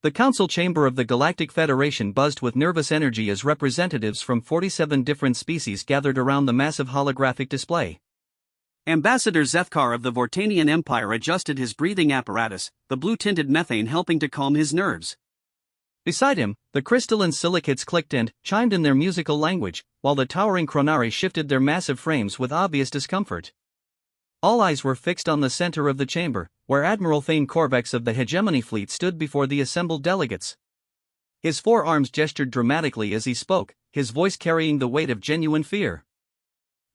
The council chamber of the Galactic Federation buzzed with nervous energy as representatives from 47 different species gathered around the massive holographic display. Ambassador Zethkar of the Vortanian Empire adjusted his breathing apparatus, the blue-tinted methane helping to calm his nerves. Beside him, the crystalline silicates clicked and chimed in their musical language, while the towering chronari shifted their massive frames with obvious discomfort. All eyes were fixed on the center of the chamber, where Admiral Thane Korvax of the Hegemony Fleet stood before the assembled delegates. His forearms gestured dramatically as he spoke, his voice carrying the weight of genuine fear.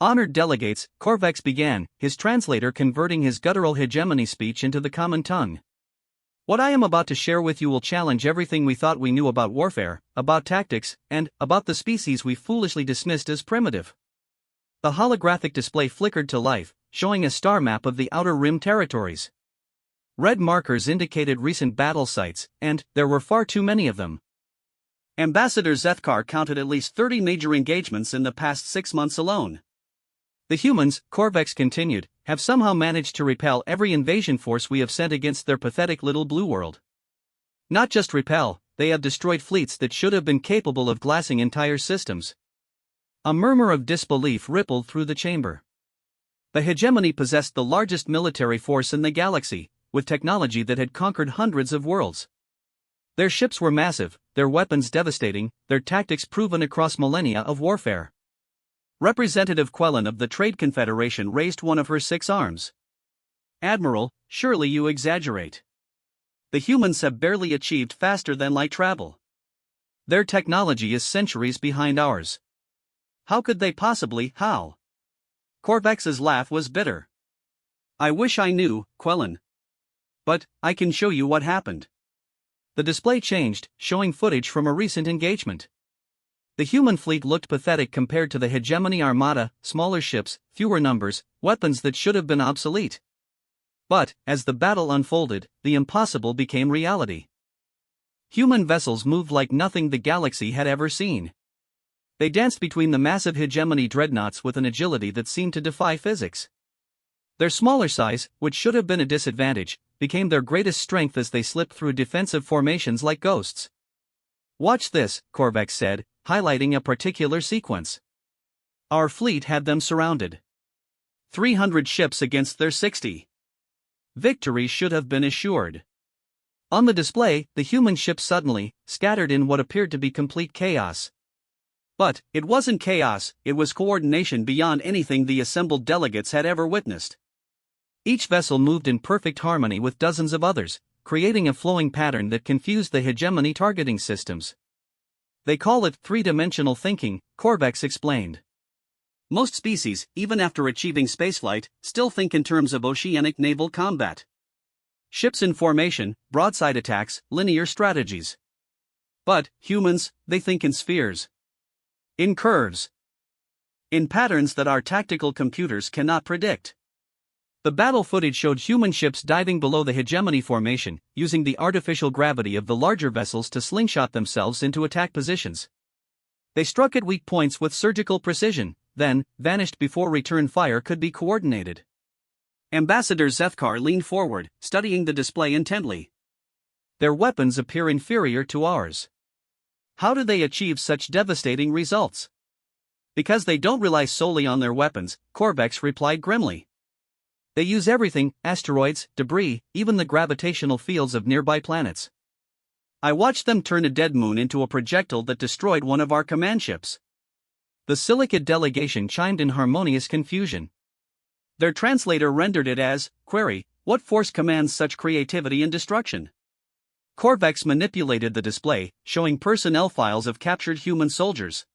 Honored delegates, Korvax began, his translator converting his guttural hegemony speech into the common tongue. What I am about to share with you will challenge everything we thought we knew about warfare, about tactics, and about the species we foolishly dismissed as primitive. The holographic display flickered to life, showing a star map of the Outer Rim territories. Red markers indicated recent battle sites, and there were far too many of them. Ambassador Zethkar counted at least 30 major engagements in the past 6 months alone. The humans, Korvax continued, have somehow managed to repel every invasion force we have sent against their pathetic little blue world. Not just repel, they have destroyed fleets that should have been capable of glassing entire systems. A murmur of disbelief rippled through the chamber. The hegemony possessed the largest military force in the galaxy, with technology that had conquered hundreds of worlds. Their ships were massive, their weapons devastating, their tactics proven across millennia of warfare. Representative Quellen of the Trade Confederation raised one of her 6 arms. Admiral, surely you exaggerate. The humans have barely achieved faster than light travel. Their technology is centuries behind ours. How could they possibly, how? Korvax's laugh was bitter. I wish I knew, Quellen. But, I can show you what happened. The display changed, showing footage from a recent engagement. The human fleet looked pathetic compared to the hegemony armada, smaller ships, fewer numbers, weapons that should have been obsolete. But, as the battle unfolded, the impossible became reality. Human vessels moved like nothing the galaxy had ever seen. They danced between the massive hegemony dreadnoughts with an agility that seemed to defy physics. Their smaller size, which should have been a disadvantage, became their greatest strength as they slipped through defensive formations like ghosts. Watch this, Korvax said, highlighting a particular sequence. Our fleet had them surrounded. 300 ships against their 60. Victory should have been assured. On the display, the human ships suddenly scattered in what appeared to be complete chaos. But it wasn't chaos, it was coordination beyond anything the assembled delegates had ever witnessed. Each vessel moved in perfect harmony with dozens of others, creating a flowing pattern that confused the hegemony targeting systems. They call it three-dimensional thinking, Korvax explained. Most species, even after achieving spaceflight, still think in terms of oceanic naval combat. Ships in formation, broadside attacks, linear strategies. But, humans, they think in spheres. In curves. In patterns that our tactical computers cannot predict. The battle footage showed human ships diving below the hegemony formation, using the artificial gravity of the larger vessels to slingshot themselves into attack positions. They struck at weak points with surgical precision, then vanished before return fire could be coordinated. Ambassador Zethkar leaned forward, studying the display intently. Their weapons appear inferior to ours. How do they achieve such devastating results? Because they don't rely solely on their weapons, Korvax replied grimly. They use everything, asteroids, debris, even the gravitational fields of nearby planets. I watched them turn a dead moon into a projectile that destroyed one of our command ships. The silicate delegation chimed in harmonious confusion. Their translator rendered it as, query, what force commands such creativity and destruction? Korvax manipulated the display, showing personnel files of captured human soldiers.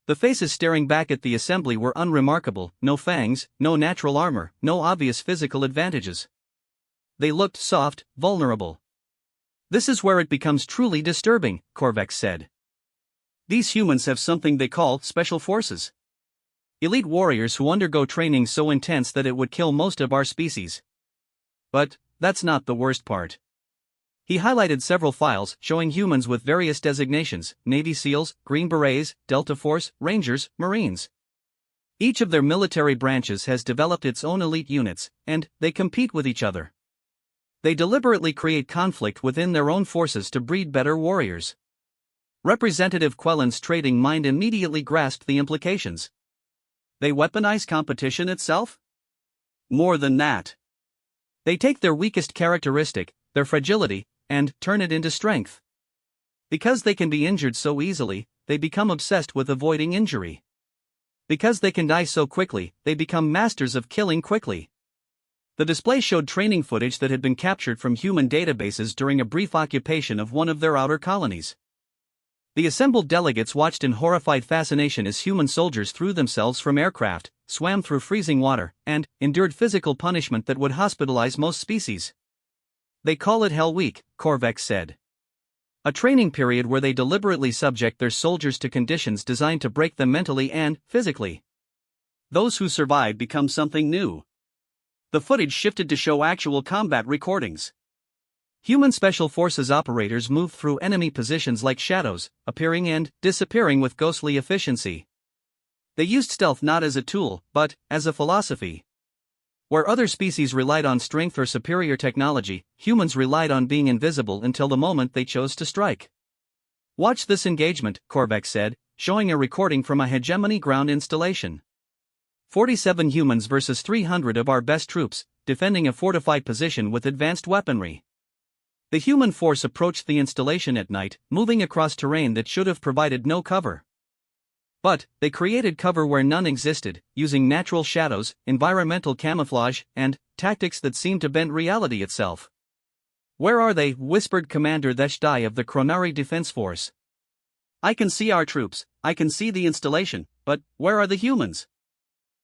The faces staring back at the assembly were unremarkable, no fangs, no natural armor, no obvious physical advantages. They looked soft, vulnerable. This is where it becomes truly disturbing, Korvax said. These humans have something they call special forces. Elite warriors who undergo training so intense that it would kill most of our species. But, that's not the worst part. He highlighted several files showing humans with various designations: Navy SEALs, Green Berets, Delta Force, Rangers, Marines. Each of their military branches has developed its own elite units, and they compete with each other. They deliberately create conflict within their own forces to breed better warriors. Representative Quellen's trading mind immediately grasped the implications. They weaponize competition itself? More than that. They take their weakest characteristic, their fragility, and turn it into strength. Because they can be injured so easily, they become obsessed with avoiding injury. Because they can die so quickly, they become masters of killing quickly. The display showed training footage that had been captured from human databases during a brief occupation of one of their outer colonies. The assembled delegates watched in horrified fascination as human soldiers threw themselves from aircraft, swam through freezing water, and endured physical punishment that would hospitalize most species. They call it Hell Week, Korvax said. A training period where they deliberately subject their soldiers to conditions designed to break them mentally and physically. Those who survive become something new. The footage shifted to show actual combat recordings. Human Special Forces operators moved through enemy positions like shadows, appearing and disappearing with ghostly efficiency. They used stealth not as a tool, but as a philosophy. Where other species relied on strength or superior technology, humans relied on being invisible until the moment they chose to strike. Watch this engagement, Korvax said, showing a recording from a hegemony ground installation. 47 humans versus 300 of our best troops, defending a fortified position with advanced weaponry. The human force approached the installation at night, moving across terrain that should have provided no cover. But they created cover where none existed, using natural shadows, environmental camouflage, and tactics that seemed to bend reality itself. "Where are they?" whispered Commander Theshdai of the Kronari Defense Force. "I can see our troops, I can see the installation, but where are the humans?"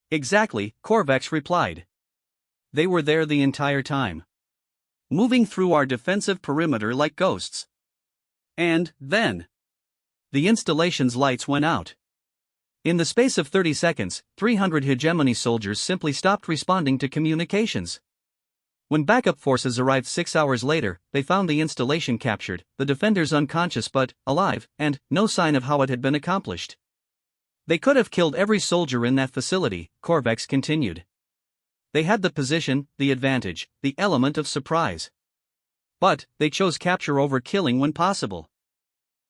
"Exactly," Korvax replied. "They were there the entire time. Moving through our defensive perimeter like ghosts." And then the installation's lights went out. In the space of 30 seconds, 300 hegemony soldiers simply stopped responding to communications. When backup forces arrived 6 hours later, they found the installation captured, the defenders unconscious but alive, and no sign of how it had been accomplished. "They could have killed every soldier in that facility," Korvax continued. "They had the position, the advantage, the element of surprise. But they chose capture over killing when possible.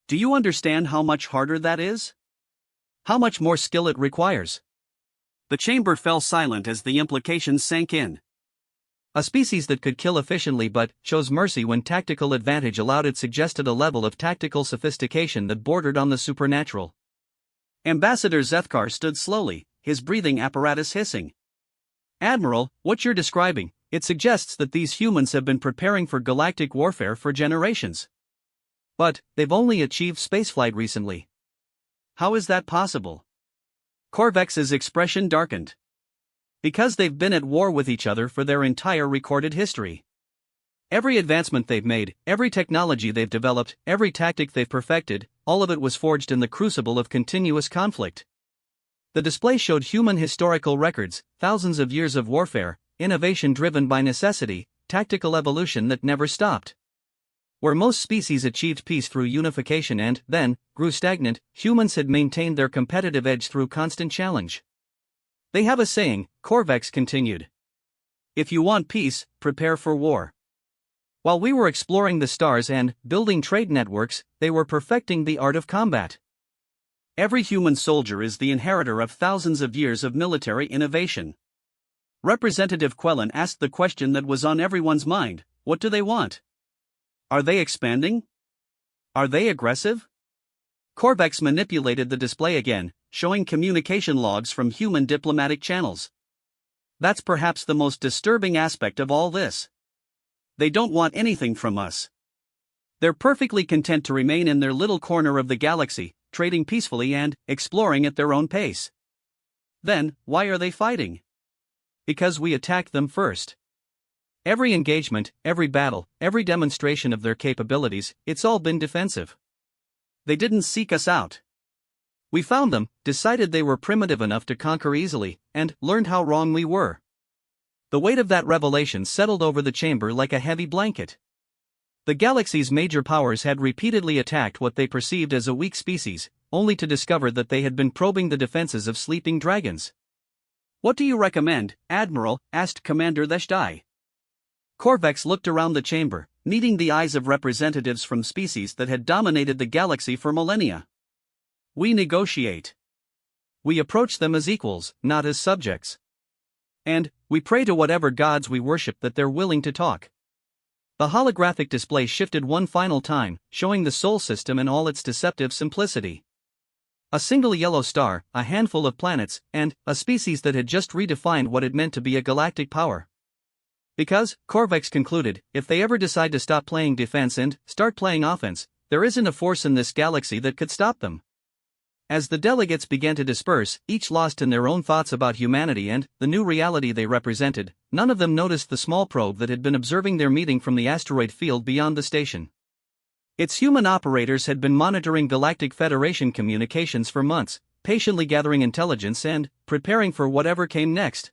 Do you understand how much harder that is? How much more skill it requires?" The chamber fell silent as the implications sank in. A species that could kill efficiently but chose mercy when tactical advantage allowed it suggested a level of tactical sophistication that bordered on the supernatural. Ambassador Zethkar stood slowly, his breathing apparatus hissing. "Admiral, what you're describing, it suggests that these humans have been preparing for galactic warfare for generations. But they've only achieved spaceflight recently. How is that possible?" Korvax's expression darkened. "Because they've been at war with each other for their entire recorded history. Every advancement they've made, every technology they've developed, every tactic they've perfected, all of it was forged in the crucible of continuous conflict." The display showed human historical records, thousands of years of warfare, innovation driven by necessity, tactical evolution that never stopped. Where most species achieved peace through unification and, then, grew stagnant, humans had maintained their competitive edge through constant challenge. "They have a saying," Korvax continued. "If you want peace, prepare for war." While we were exploring the stars and building trade networks, they were perfecting the art of combat. Every human soldier is the inheritor of thousands of years of military innovation. Representative Quellen asked the question that was on everyone's mind: what do they want? Are they expanding? Are they aggressive? Korvax manipulated the display again, showing communication logs from human diplomatic channels. That's perhaps the most disturbing aspect of all this. They don't want anything from us. They're perfectly content to remain in their little corner of the galaxy, trading peacefully and exploring at their own pace. Then, why are they fighting? Because we attacked them first. Every engagement, every battle, every demonstration of their capabilities, it's all been defensive. They didn't seek us out. We found them, decided they were primitive enough to conquer easily, and learned how wrong we were. The weight of that revelation settled over the chamber like a heavy blanket. The galaxy's major powers had repeatedly attacked what they perceived as a weak species, only to discover that they had been probing the defenses of sleeping dragons. "What do you recommend, Admiral?" asked Commander Theshdai. Corvex looked around the chamber, meeting the eyes of representatives from species that had dominated the galaxy for millennia. We negotiate. We approach them as equals, not as subjects. And we pray to whatever gods we worship that they're willing to talk. The holographic display shifted one final time, showing the Sol system in all its deceptive simplicity. A single yellow star, a handful of planets, and a species that had just redefined what it meant to be a galactic power. Because, Corvex concluded, if they ever decide to stop playing defense and start playing offense, there isn't a force in this galaxy that could stop them. As the delegates began to disperse, each lost in their own thoughts about humanity and the new reality they represented, none of them noticed the small probe that had been observing their meeting from the asteroid field beyond the station. Its human operators had been monitoring Galactic Federation communications for months, patiently gathering intelligence and preparing for whatever came next.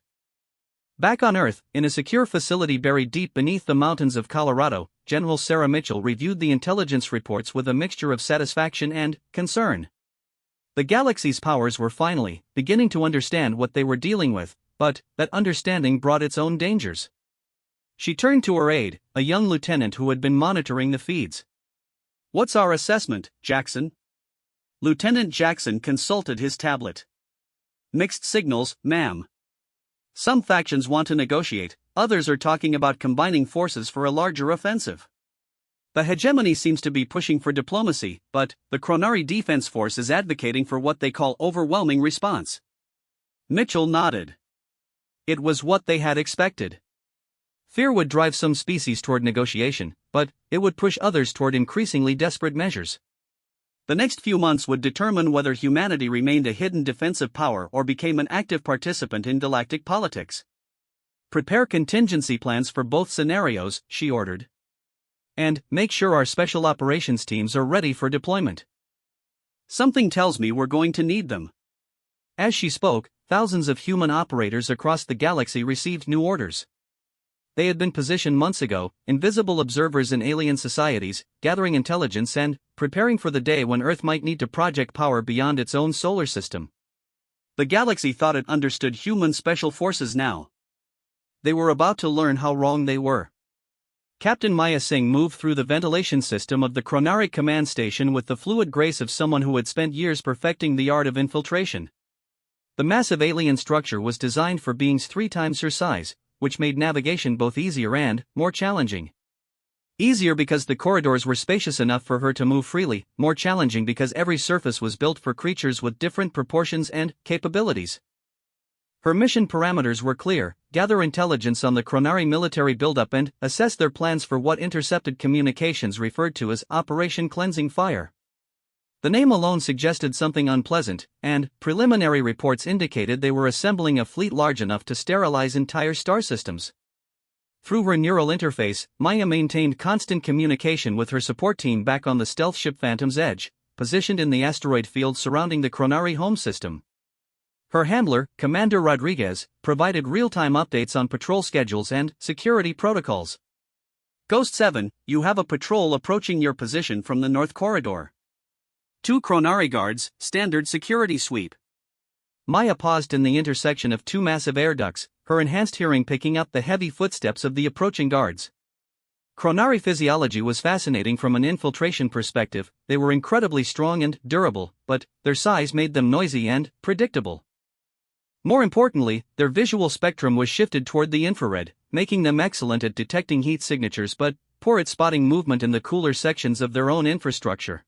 Back on Earth, in a secure facility buried deep beneath the mountains of Colorado, General Sarah Mitchell reviewed the intelligence reports with a mixture of satisfaction and concern. The galaxy's powers were finally beginning to understand what they were dealing with, but that understanding brought its own dangers. She turned to her aide, a young lieutenant who had been monitoring the feeds. "What's our assessment, Jackson?" Lieutenant Jackson consulted his tablet. "Mixed signals, ma'am. Some factions want to negotiate, others are talking about combining forces for a larger offensive. The hegemony seems to be pushing for diplomacy, but the Chronari Defense Force is advocating for what they call overwhelming response." Mitchell nodded. It was what they had expected. Fear would drive some species toward negotiation, but it would push others toward increasingly desperate measures. The next few months would determine whether humanity remained a hidden defensive power or became an active participant in galactic politics. "Prepare contingency plans for both scenarios," she ordered. "And make sure our special operations teams are ready for deployment. Something tells me we're going to need them." As she spoke, thousands of human operators across the galaxy received new orders. They had been positioned months ago, invisible observers in alien societies, gathering intelligence and preparing for the day when Earth might need to project power beyond its own solar system. The galaxy thought it understood human special forces now. They were about to learn how wrong they were. Captain Maya Singh moved through the ventilation system of the Chronari command station with the fluid grace of someone who had spent years perfecting the art of infiltration. The massive alien structure was designed for beings 3 times her size, which made navigation both easier and more challenging. Easier because the corridors were spacious enough for her to move freely, more challenging because every surface was built for creatures with different proportions and capabilities. Her mission parameters were clear: gather intelligence on the Chronari military buildup and assess their plans for what intercepted communications referred to as Operation Cleansing Fire. The name alone suggested something unpleasant, and preliminary reports indicated they were assembling a fleet large enough to sterilize entire star systems. Through her neural interface, Maya maintained constant communication with her support team back on the stealth ship Phantom's Edge, positioned in the asteroid field surrounding the Chronari home system. Her handler, Commander Rodriguez, provided real-time updates on patrol schedules and security protocols. "Ghost 7, you have a patrol approaching your position from the North Corridor. 2 Chronari guards, standard security sweep." Maya paused in the intersection of 2 massive air ducts, her enhanced hearing picking up the heavy footsteps of the approaching guards. Chronari physiology was fascinating from an infiltration perspective. They were incredibly strong and durable, but their size made them noisy and predictable. More importantly, their visual spectrum was shifted toward the infrared, making them excellent at detecting heat signatures but poor at spotting movement in the cooler sections of their own infrastructure.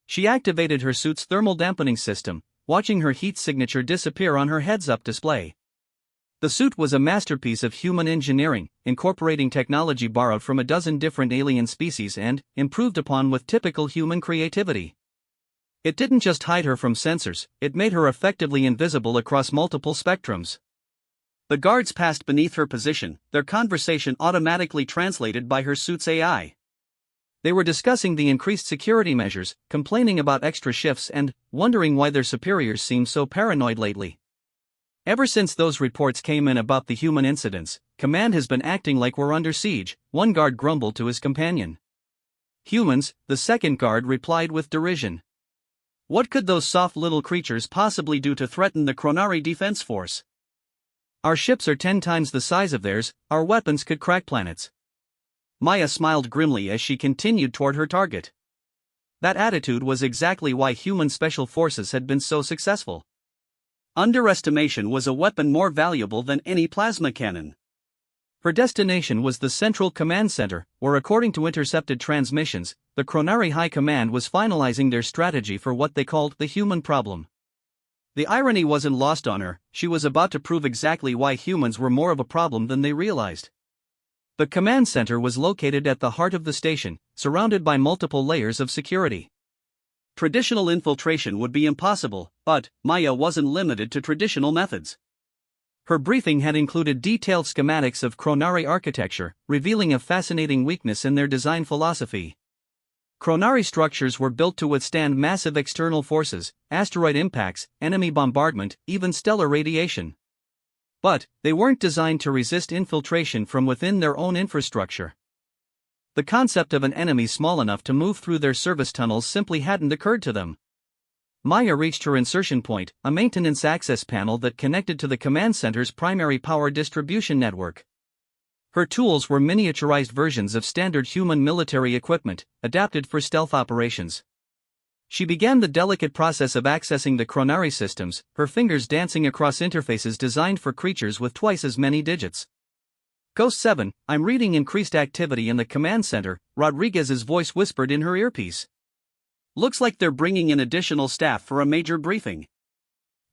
She activated her suit's thermal dampening system, watching her heat signature disappear on her heads-up display. The suit was a masterpiece of human engineering, incorporating technology borrowed from a dozen different alien species and improved upon with typical human creativity. It didn't just hide her from sensors, it made her effectively invisible across multiple spectrums. The guards passed beneath her position, their conversation automatically translated by her suit's AI. They were discussing the increased security measures, complaining about extra shifts and wondering why their superiors seemed so paranoid lately. "Ever since those reports came in about the human incidents, Command has been acting like we're under siege," one guard grumbled to his companion. "Humans," the second guard replied with derision. "What could those soft little creatures possibly do to threaten the Chronari Defense Force?" Our ships are 10 times the size of theirs, our weapons could crack planets. Maya smiled grimly as she continued toward her target. That attitude was exactly why human special forces had been so successful. Underestimation was a weapon more valuable than any plasma cannon. Her destination was the Central Command Center, where, according to intercepted transmissions, the Chronari High Command was finalizing their strategy for what they called the human problem. The irony wasn't lost on her, she was about to prove exactly why humans were more of a problem than they realized. The command center was located at the heart of the station, surrounded by multiple layers of security. Traditional infiltration would be impossible, but Maya wasn't limited to traditional methods. Her briefing had included detailed schematics of Chronari architecture, revealing a fascinating weakness in their design philosophy. Chronari structures were built to withstand massive external forces, asteroid impacts, enemy bombardment, even stellar radiation. But they weren't designed to resist infiltration from within their own infrastructure. The concept of an enemy small enough to move through their service tunnels simply hadn't occurred to them. Maya reached her insertion point, a maintenance access panel that connected to the command center's primary power distribution network. Her tools were miniaturized versions of standard human military equipment, adapted for stealth operations. She began the delicate process of accessing the Chronari systems, her fingers dancing across interfaces designed for creatures with twice as many digits. Ghost 7, I'm reading increased activity in the command center, Rodriguez's voice whispered in her earpiece. Looks like they're bringing in additional staff for a major briefing.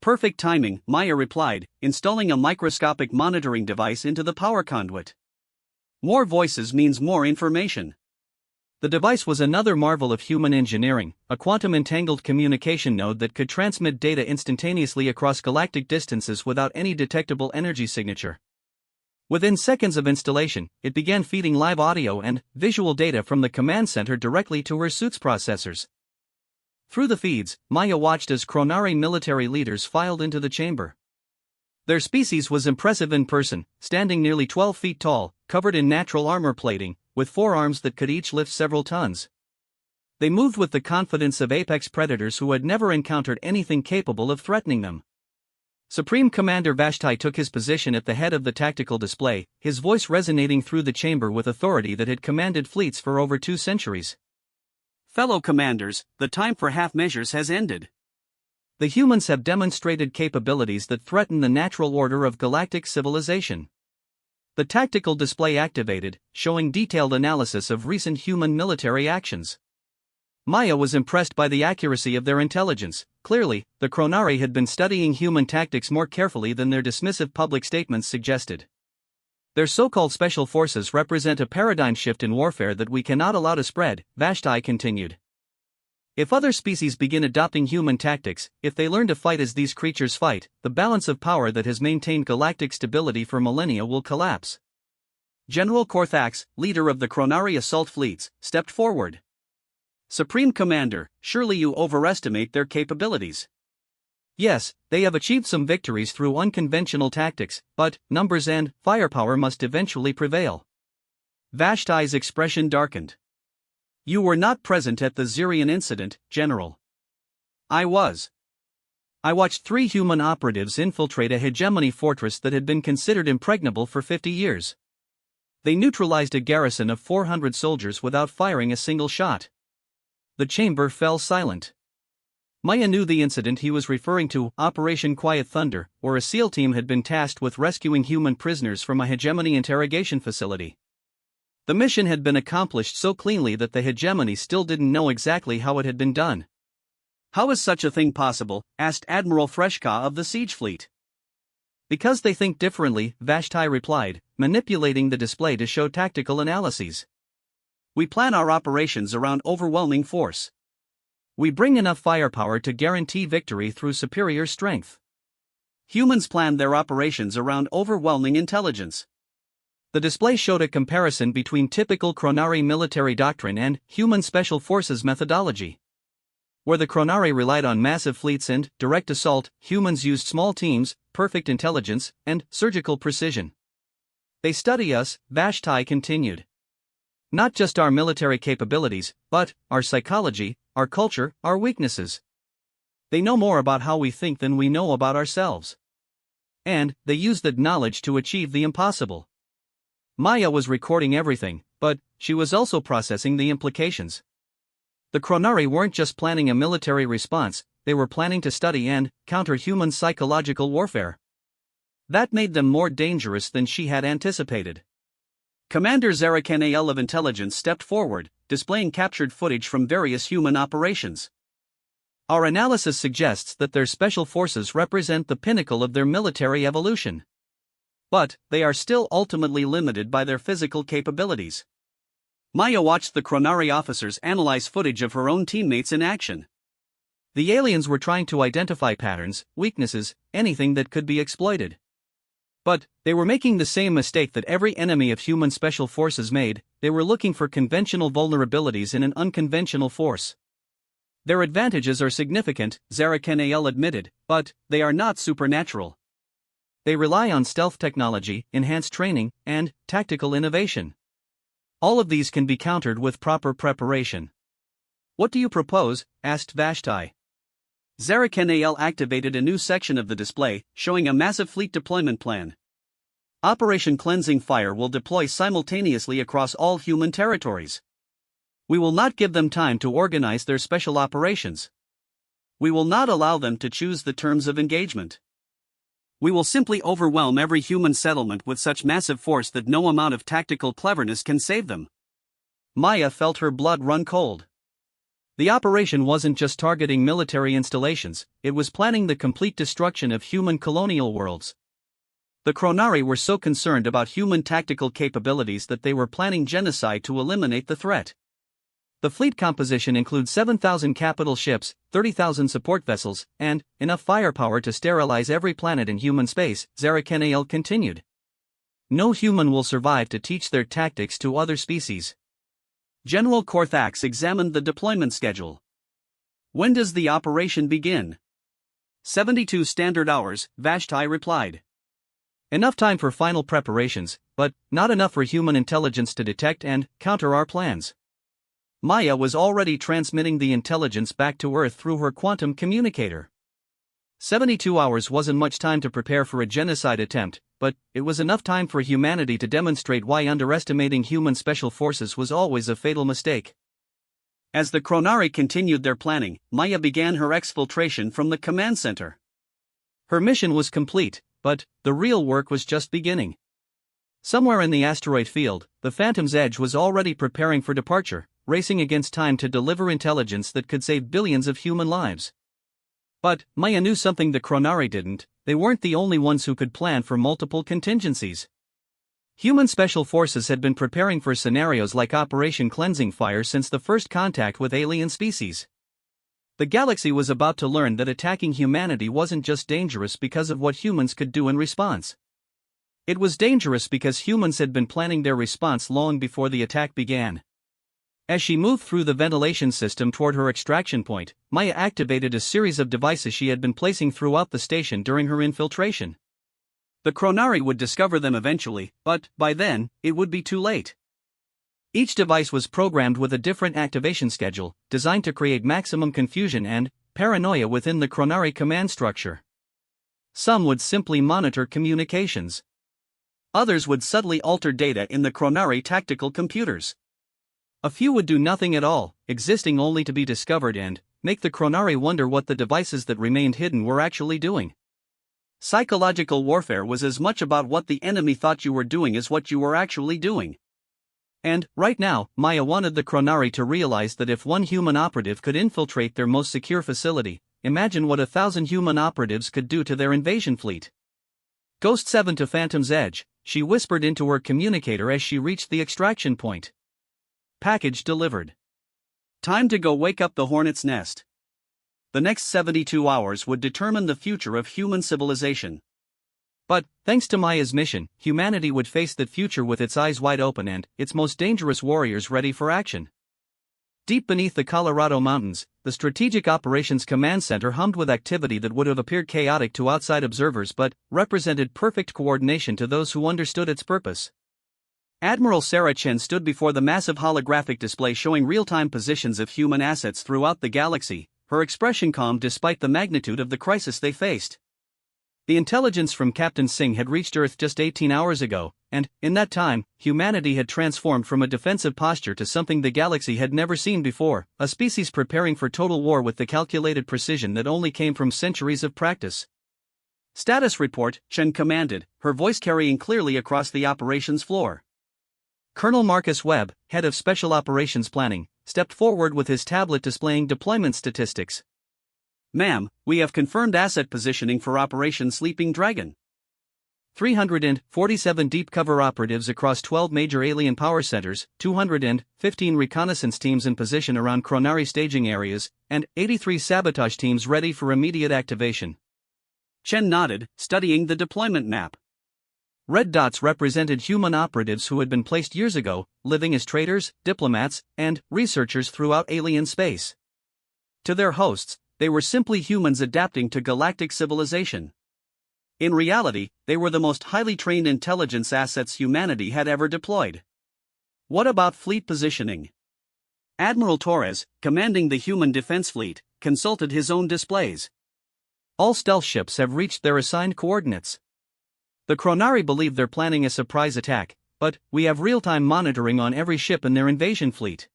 Perfect timing, Maya replied, installing a microscopic monitoring device into the power conduit. More voices means more information. The device was another marvel of human engineering, a quantum-entangled communication node that could transmit data instantaneously across galactic distances without any detectable energy signature. Within seconds of installation, it began feeding live audio and visual data from the command center directly to her suit's processors. Through the feeds, Maya watched as Chronari military leaders filed into the chamber. Their species was impressive in person, standing nearly 12 feet tall, covered in natural armor plating, with forearms that could each lift several tons. They moved with the confidence of apex predators who had never encountered anything capable of threatening them. Supreme Commander Vashti took his position at the head of the tactical display, his voice resonating through the chamber with authority that had commanded fleets for over 2 centuries. Fellow commanders, the time for half measures has ended. The humans have demonstrated capabilities that threaten the natural order of galactic civilization. The tactical display activated, showing detailed analysis of recent human military actions. Maya was impressed by the accuracy of their intelligence. Clearly, the Chronari had been studying human tactics more carefully than their dismissive public statements suggested. Their so-called special forces represent a paradigm shift in warfare that we cannot allow to spread, Vashti continued. If other species begin adopting human tactics, if they learn to fight as these creatures fight, the balance of power that has maintained galactic stability for millennia will collapse. General Korthax, leader of the Chronari assault fleets, stepped forward. Supreme Commander, surely you overestimate their capabilities. Yes, they have achieved some victories through unconventional tactics, but numbers and firepower must eventually prevail. Vashti's expression darkened. You were not present at the Zirian incident, General. I was. I watched 3 human operatives infiltrate a hegemony fortress that had been considered impregnable for 50 years. They neutralized a garrison of 400 soldiers without firing a single shot. The chamber fell silent. Maya knew the incident he was referring to, Operation Quiet Thunder, where a SEAL team had been tasked with rescuing human prisoners from a hegemony interrogation facility. The mission had been accomplished so cleanly that the hegemony still didn't know exactly how it had been done. How is such a thing possible? Asked Admiral Freshka of the siege fleet. Because they think differently, Vashti replied, manipulating the display to show tactical analyses. We plan our operations around overwhelming force. We bring enough firepower to guarantee victory through superior strength. Humans plan their operations around overwhelming intelligence. The display showed a comparison between typical Chronari military doctrine and human special forces methodology. Where the Chronari relied on massive fleets and direct assault, humans used small teams, perfect intelligence, and surgical precision. They study us, Vashti continued. Not just our military capabilities, but our psychology, our culture, our weaknesses. They know more about how we think than we know about ourselves. and they used that knowledge to achieve the impossible. Maya was recording everything, but she was also processing the implications. The Chronari weren't just planning a military response, they were planning to study and counter human psychological warfare. That made them more dangerous than she had anticipated. Commander Zarakanael of Intelligence stepped forward, displaying captured footage from various human operations. Our analysis suggests that their special forces represent the pinnacle of their military evolution. But they are still ultimately limited by their physical capabilities. Maya watched the Chronari officers analyze footage of her own teammates in action. The aliens were trying to identify patterns, weaknesses, anything that could be exploited. But they were making the same mistake that every enemy of human special forces made. They were looking for conventional vulnerabilities in an unconventional force. Their advantages are significant, Zarakanael admitted, but they are not supernatural. They rely on stealth technology, enhanced training, and tactical innovation. All of these can be countered with proper preparation. What do you propose? Asked Vashti. Zarakanael activated a new section of the display, showing a massive fleet deployment plan. Operation Cleansing Fire will deploy simultaneously across all human territories. We will not give them time to organize their special operations. We will not allow them to choose the terms of engagement. We will simply overwhelm every human settlement with such massive force that no amount of tactical cleverness can save them. Maya felt her blood run cold. The operation wasn't just targeting military installations, it was planning the complete destruction of human colonial worlds. The Chronari were so concerned about human tactical capabilities that they were planning genocide to eliminate the threat. The fleet composition includes 7,000 capital ships, 30,000 support vessels, and enough firepower to sterilize every planet in human space, Zarakanael continued. No human will survive to teach their tactics to other species. General Korthax examined the deployment schedule. When does the operation begin? 72 standard hours, Vashti replied. Enough time for final preparations, but not enough for human intelligence to detect and counter our plans. Maya was already transmitting the intelligence back to Earth through her quantum communicator. 72 hours wasn't much time to prepare for a genocide attempt, but it was enough time for humanity to demonstrate why underestimating human special forces was always a fatal mistake. As the Chronari continued their planning, Maya began her exfiltration from the command center. Her mission was complete, but the real work was just beginning. Somewhere in the asteroid field, the Phantom's Edge was already preparing for departure, racing against time to deliver intelligence that could save billions of human lives. But Maya knew something the Chronari didn't. They weren't the only ones who could plan for multiple contingencies. Human special forces had been preparing for scenarios like Operation Cleansing Fire since the first contact with alien species. The galaxy was about to learn that attacking humanity wasn't just dangerous because of what humans could do in response. It was dangerous because humans had been planning their response long before the attack began. As she moved through the ventilation system toward her extraction point, Maya activated a series of devices she had been placing throughout the station during her infiltration. The Chronari would discover them eventually, but by then, it would be too late. Each device was programmed with a different activation schedule, designed to create maximum confusion and paranoia within the Chronari command structure. Some would simply monitor communications. Others would subtly alter data in the Chronari tactical computers. A few would do nothing at all, existing only to be discovered and make the Chronari wonder what the devices that remained hidden were actually doing. Psychological warfare was as much about what the enemy thought you were doing as what you were actually doing. And, right now, Maya wanted the Chronari to realize that if one human operative could infiltrate their most secure facility, imagine what 1,000 human operatives could do to their invasion fleet. Ghost 7 to Phantom's Edge, she whispered into her communicator as she reached the extraction point. Package delivered. Time to go wake up the hornet's nest. The next 72 hours would determine the future of human civilization. But, thanks to Maya's mission, humanity would face that future with its eyes wide open and its most dangerous warriors ready for action. Deep beneath the Colorado mountains, the Strategic Operations Command Center hummed with activity that would have appeared chaotic to outside observers but represented perfect coordination to those who understood its purpose. Admiral Sarah Chen stood before the massive holographic display showing real-time positions of human assets throughout the galaxy, her expression calm despite the magnitude of the crisis they faced. The intelligence from Captain Singh had reached Earth just 18 hours ago, and, in that time, humanity had transformed from a defensive posture to something the galaxy had never seen before, a species preparing for total war with the calculated precision that only came from centuries of practice. "Status report," Chen commanded, her voice carrying clearly across the operations floor. Colonel Marcus Webb, head of Special Operations Planning, stepped forward with his tablet displaying deployment statistics. "Ma'am, we have confirmed asset positioning for Operation Sleeping Dragon. 347 deep cover operatives across 12 major alien power centers, 215 reconnaissance teams in position around Chronari staging areas, and 83 sabotage teams ready for immediate activation." Chen nodded, studying the deployment map. Red dots represented human operatives who had been placed years ago, living as traders, diplomats, and researchers throughout alien space. To their hosts, they were simply humans adapting to galactic civilization. In reality, they were the most highly trained intelligence assets humanity had ever deployed. What about fleet positioning? Admiral Torres, commanding the human defense fleet, consulted his own displays. "All stealth ships have reached their assigned coordinates. The Chronari believe they're planning a surprise attack, but we have real-time monitoring on every ship in their invasion fleet.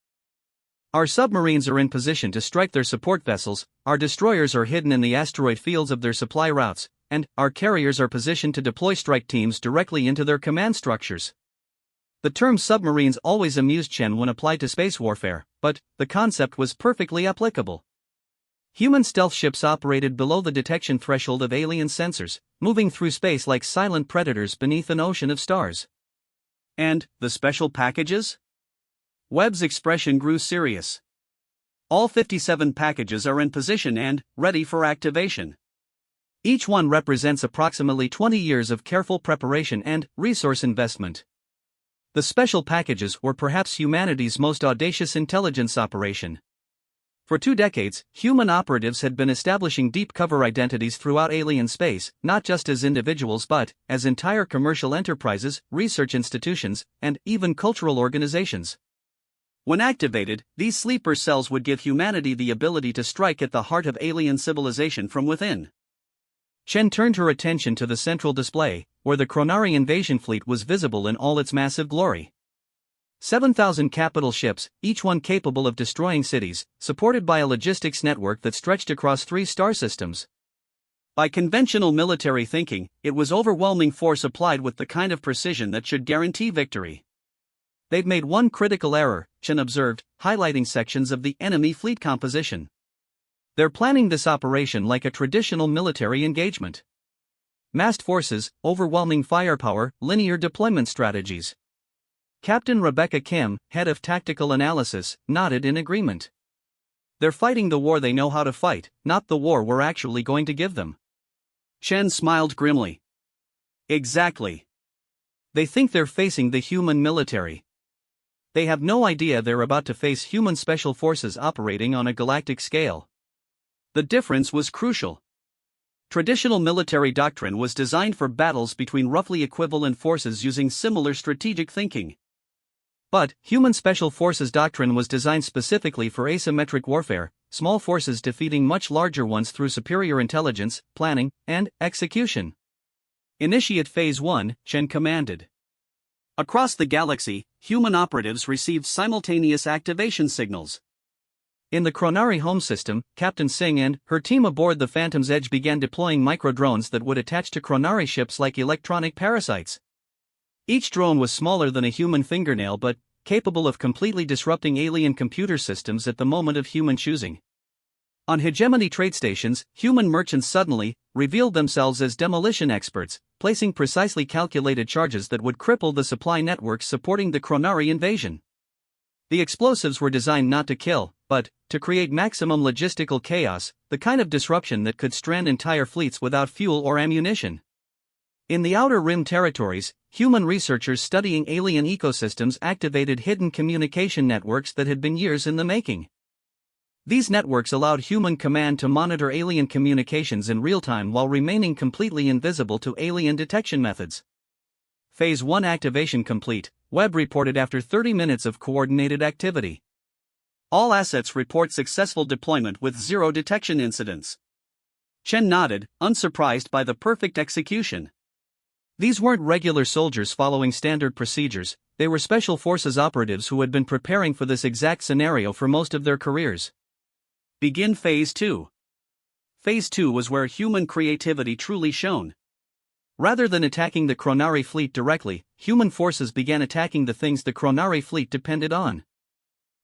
Our submarines are in position to strike their support vessels, our destroyers are hidden in the asteroid fields of their supply routes, and our carriers are positioned to deploy strike teams directly into their command structures." The term submarines always amused Chen when applied to space warfare, but the concept was perfectly applicable. Human stealth ships operated below the detection threshold of alien sensors, moving through space like silent predators beneath an ocean of stars. "And the special packages?" Webb's expression grew serious. "All 57 packages are in position and ready for activation. Each one represents approximately 20 years of careful preparation and resource investment. The special packages were perhaps humanity's most audacious intelligence operation. For 2 decades, human operatives had been establishing deep cover identities throughout alien space, not just as individuals but as entire commercial enterprises, research institutions, and even cultural organizations. When activated, these sleeper cells would give humanity the ability to strike at the heart of alien civilization from within." Chen turned her attention to the central display, where the Chronari invasion fleet was visible in all its massive glory. 7,000 capital ships, each one capable of destroying cities, supported by a logistics network that stretched across 3 star systems. By conventional military thinking, it was overwhelming force applied with the kind of precision that should guarantee victory. "They've made one critical error," Chen observed, highlighting sections of the enemy fleet composition. "They're planning this operation like a traditional military engagement. Massed forces, overwhelming firepower, linear deployment strategies." Captain Rebecca Kim, head of tactical analysis, nodded in agreement. "They're fighting the war they know how to fight, not the war we're actually going to give them." Chen smiled grimly. "Exactly. They think they're facing the human military. They have no idea they're about to face human special forces operating on a galactic scale." The difference was crucial. Traditional military doctrine was designed for battles between roughly equivalent forces using similar strategic thinking. But human special forces doctrine was designed specifically for asymmetric warfare, small forces defeating much larger ones through superior intelligence, planning, and execution. "Initiate Phase 1, Chen commanded." Across the galaxy, human operatives received simultaneous activation signals. In the Chronari home system, Captain Singh and her team aboard the Phantom's Edge began deploying micro-drones that would attach to Chronari ships like electronic parasites. Each drone was smaller than a human fingernail but capable of completely disrupting alien computer systems at the moment of human choosing. On hegemony trade stations, human merchants suddenly revealed themselves as demolition experts, placing precisely calculated charges that would cripple the supply networks supporting the Chronari invasion. The explosives were designed not to kill, but to create maximum logistical chaos, the kind of disruption that could strand entire fleets without fuel or ammunition. In the Outer Rim territories, human researchers studying alien ecosystems activated hidden communication networks that had been years in the making. These networks allowed human command to monitor alien communications in real time while remaining completely invisible to alien detection methods. Phase 1 activation complete, Webb reported after 30 minutes of coordinated activity. All assets report successful deployment with 0 detection incidents. Chen nodded, unsurprised by the perfect execution. These weren't regular soldiers following standard procedures, they were special forces operatives who had been preparing for this exact scenario for most of their careers. Begin Phase 2. Phase 2 was where human creativity truly shone. Rather than attacking the Chronari fleet directly, human forces began attacking the things the Chronari fleet depended on.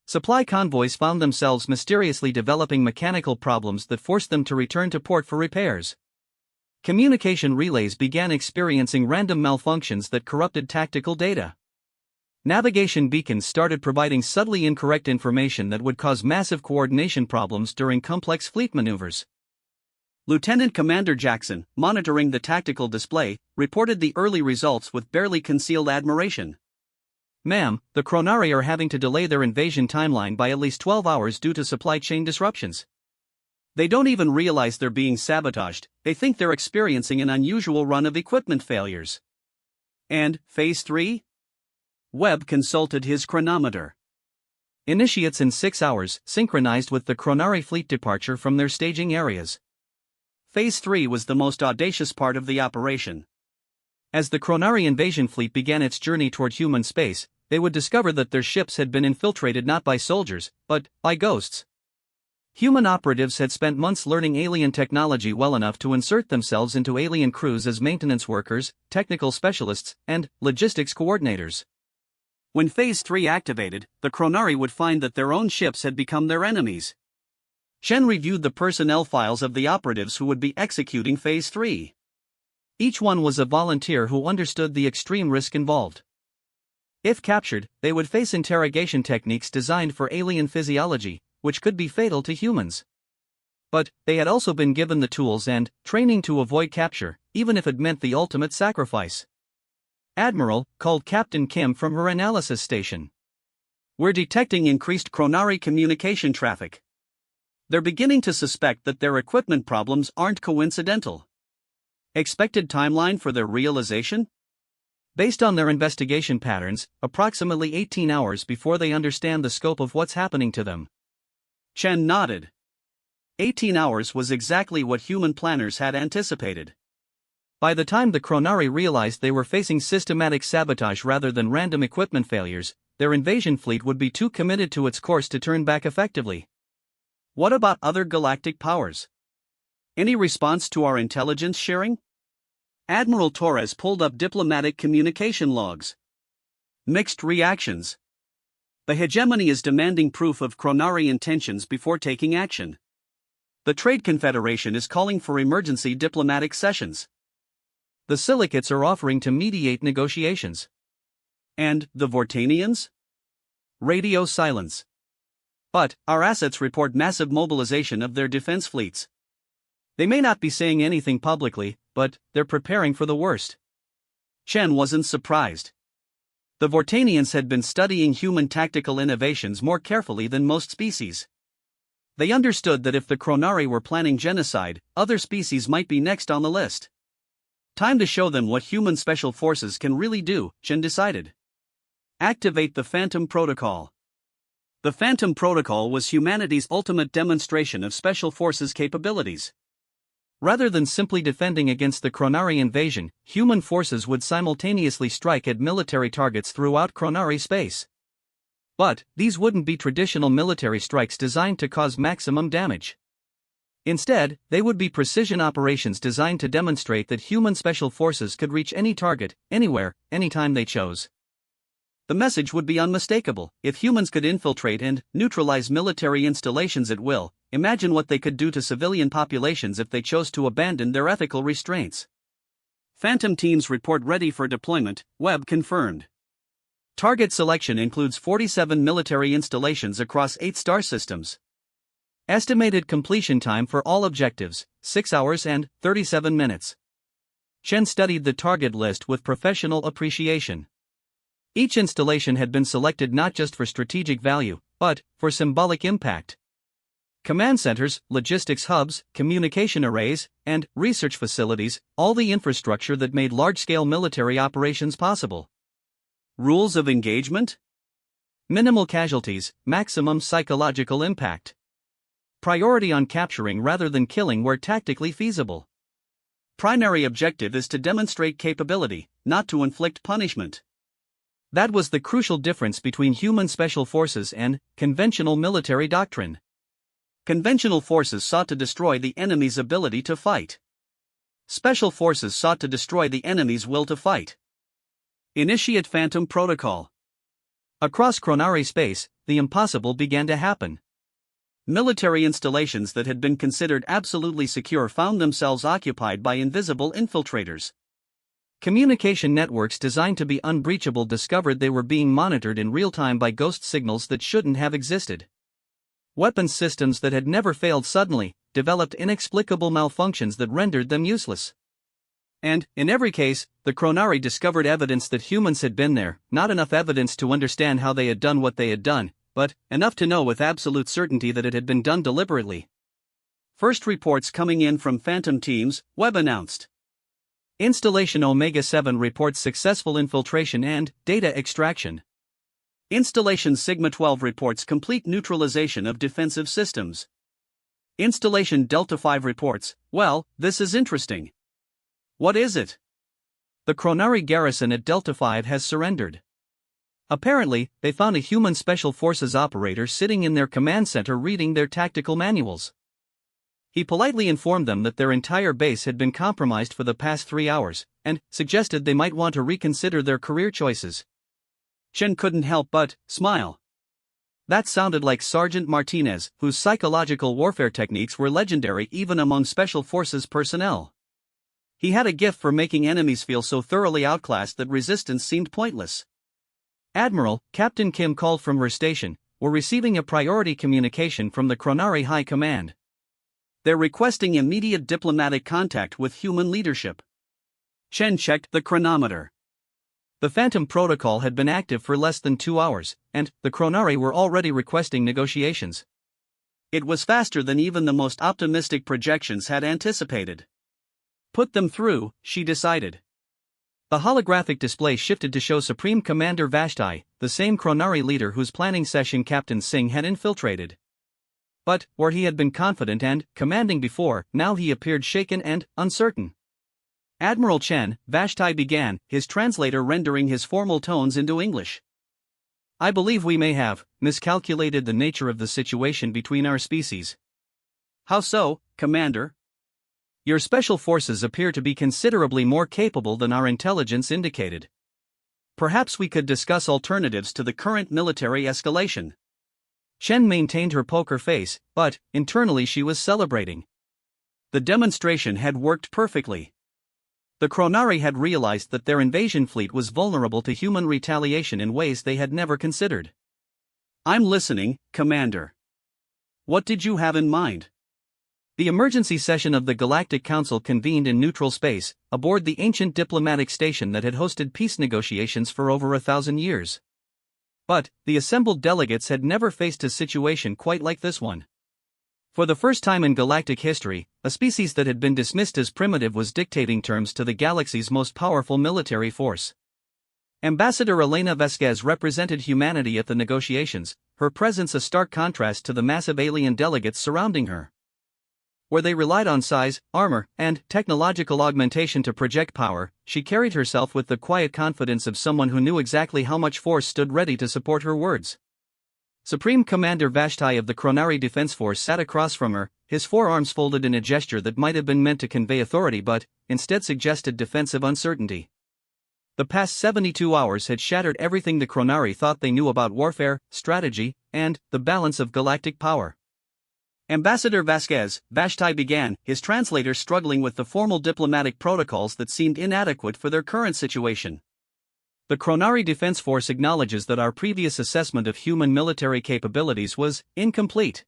Supply convoys found themselves mysteriously developing mechanical problems that forced them to return to port for repairs. Communication relays began experiencing random malfunctions that corrupted tactical data. Navigation beacons started providing subtly incorrect information that would cause massive coordination problems during complex fleet maneuvers. Lieutenant Commander Jackson, monitoring the tactical display, reported the early results with barely concealed admiration. "Ma'am, the Chronari are having to delay their invasion timeline by at least 12 hours due to supply chain disruptions. They don't even realize they're being sabotaged, they think they're experiencing an unusual run of equipment failures." And, Phase 3? Webb consulted his chronometer. Initiates in 6 hours, synchronized with the Chronari fleet departure from their staging areas. Phase 3 was the most audacious part of the operation. As the Chronari invasion fleet began its journey toward human space, they would discover that their ships had been infiltrated not by soldiers, but by ghosts. Human operatives had spent months learning alien technology well enough to insert themselves into alien crews as maintenance workers, technical specialists, and logistics coordinators. When Phase 3 activated, the Chronari would find that their own ships had become their enemies. Shen reviewed the personnel files of the operatives who would be executing Phase 3. Each one was a volunteer who understood the extreme risk involved. If captured, they would face interrogation techniques designed for alien physiology, which could be fatal to humans. But they had also been given the tools and training to avoid capture, even if it meant the ultimate sacrifice. Admiral called Captain Kim from her analysis station. "We're detecting increased Chronari communication traffic. They're beginning to suspect that their equipment problems aren't coincidental. Expected timeline for their realization? Based on their investigation patterns, approximately 18 hours before they understand the scope of what's happening to them." Chen nodded. 18 hours was exactly what human planners had anticipated. By the time the Chronari realized they were facing systematic sabotage rather than random equipment failures, their invasion fleet would be too committed to its course to turn back effectively. What about other galactic powers? Any response to our intelligence sharing? Admiral Torres pulled up diplomatic communication logs. Mixed reactions. The hegemony is demanding proof of Chronari intentions before taking action. The Trade Confederation is calling for emergency diplomatic sessions. The Silicates are offering to mediate negotiations. And the Vortanians? Radio silence. But our assets report massive mobilization of their defense fleets. They may not be saying anything publicly, but they're preparing for the worst. Chen wasn't surprised. The Vortanians had been studying human tactical innovations more carefully than most species. They understood that if the Chronari were planning genocide, other species might be next on the list. Time to show them what human special forces can really do, Chen decided. Activate the Phantom Protocol. The Phantom Protocol was humanity's ultimate demonstration of special forces capabilities. Rather than simply defending against the Chronari invasion, human forces would simultaneously strike at military targets throughout Chronari space. But these wouldn't be traditional military strikes designed to cause maximum damage. Instead, they would be precision operations designed to demonstrate that human special forces could reach any target, anywhere, anytime they chose. The message would be unmistakable. If humans could infiltrate and neutralize military installations at will, imagine what they could do to civilian populations if they chose to abandon their ethical restraints. Phantom teams report ready for deployment, Webb confirmed. Target selection includes 47 military installations across 8 star systems. Estimated completion time for all objectives, 6 hours and 37 minutes. Chen studied the target list with professional appreciation. Each installation had been selected not just for strategic value, but for symbolic impact. Command centers, logistics hubs, communication arrays, and research facilities, all the infrastructure that made large-scale military operations possible. Rules of engagement? Minimal casualties, maximum psychological impact. Priority on capturing rather than killing where tactically feasible. Primary objective is to demonstrate capability, not to inflict punishment. That was the crucial difference between human special forces and conventional military doctrine. Conventional forces sought to destroy the enemy's ability to fight. Special forces sought to destroy the enemy's will to fight. Initiate Phantom Protocol. Across Chronari space, the impossible began to happen. Military installations that had been considered absolutely secure found themselves occupied by invisible infiltrators. Communication networks designed to be unbreachable discovered they were being monitored in real time by ghost signals that shouldn't have existed. Weapons systems that had never failed suddenly developed inexplicable malfunctions that rendered them useless. And, in every case, the Chronari discovered evidence that humans had been there, not enough evidence to understand how they had done what they had done, but enough to know with absolute certainty that it had been done deliberately. First reports coming in from Phantom teams, Webb announced. Installation Omega-7 reports successful infiltration and data extraction. Installation Sigma-12 reports complete neutralization of defensive systems. Installation Delta-5 reports, well, this is interesting. What is it? The Chronari garrison at Delta-5 has surrendered. Apparently, they found a human special forces operator sitting in their command center reading their tactical manuals. He politely informed them that their entire base had been compromised for the past 3 hours, and suggested they might want to reconsider their career choices. Chen couldn't help but smile. That sounded like Sergeant Martinez, whose psychological warfare techniques were legendary even among special forces personnel. He had a gift for making enemies feel so thoroughly outclassed that resistance seemed pointless. Admiral, Captain Kim called from her station, were receiving a priority communication from the Chronari High Command. They're requesting immediate diplomatic contact with human leadership. Chen checked the chronometer. The Phantom Protocol had been active for less than 2 hours, and the Chronari were already requesting negotiations. It was faster than even the most optimistic projections had anticipated. Put them through, she decided. The holographic display shifted to show Supreme Commander Vashti, the same Chronari leader whose planning session Captain Singh had infiltrated. But, where he had been confident and commanding before, now he appeared shaken and uncertain. Admiral Chen, Vashti began, his translator rendering his formal tones into English. I believe we may have miscalculated the nature of the situation between our species. How so, Commander? Your special forces appear to be considerably more capable than our intelligence indicated. Perhaps we could discuss alternatives to the current military escalation. Chen maintained her poker face, but, internally she was celebrating. The demonstration had worked perfectly. The Chronari had realized that their invasion fleet was vulnerable to human retaliation in ways they had never considered. I'm listening, Commander. What did you have in mind? The emergency session of the Galactic Council convened in neutral space, aboard the ancient diplomatic station that had hosted peace negotiations for over 1,000 years. But, the assembled delegates had never faced a situation quite like this one. For the first time in galactic history, a species that had been dismissed as primitive was dictating terms to the galaxy's most powerful military force. Ambassador Elena Vasquez represented humanity at the negotiations, her presence a stark contrast to the massive alien delegates surrounding her. Where they relied on size, armor, and technological augmentation to project power, she carried herself with the quiet confidence of someone who knew exactly how much force stood ready to support her words. Supreme Commander Vashti of the Chronari Defense Force sat across from her, his forearms folded in a gesture that might have been meant to convey authority but, instead suggested defensive uncertainty. The past 72 hours had shattered everything the Chronari thought they knew about warfare, strategy, and the balance of galactic power. Ambassador Vasquez, Vashti began, his translator struggling with the formal diplomatic protocols that seemed inadequate for their current situation. The Chronari Defense Force acknowledges that our previous assessment of human military capabilities was incomplete.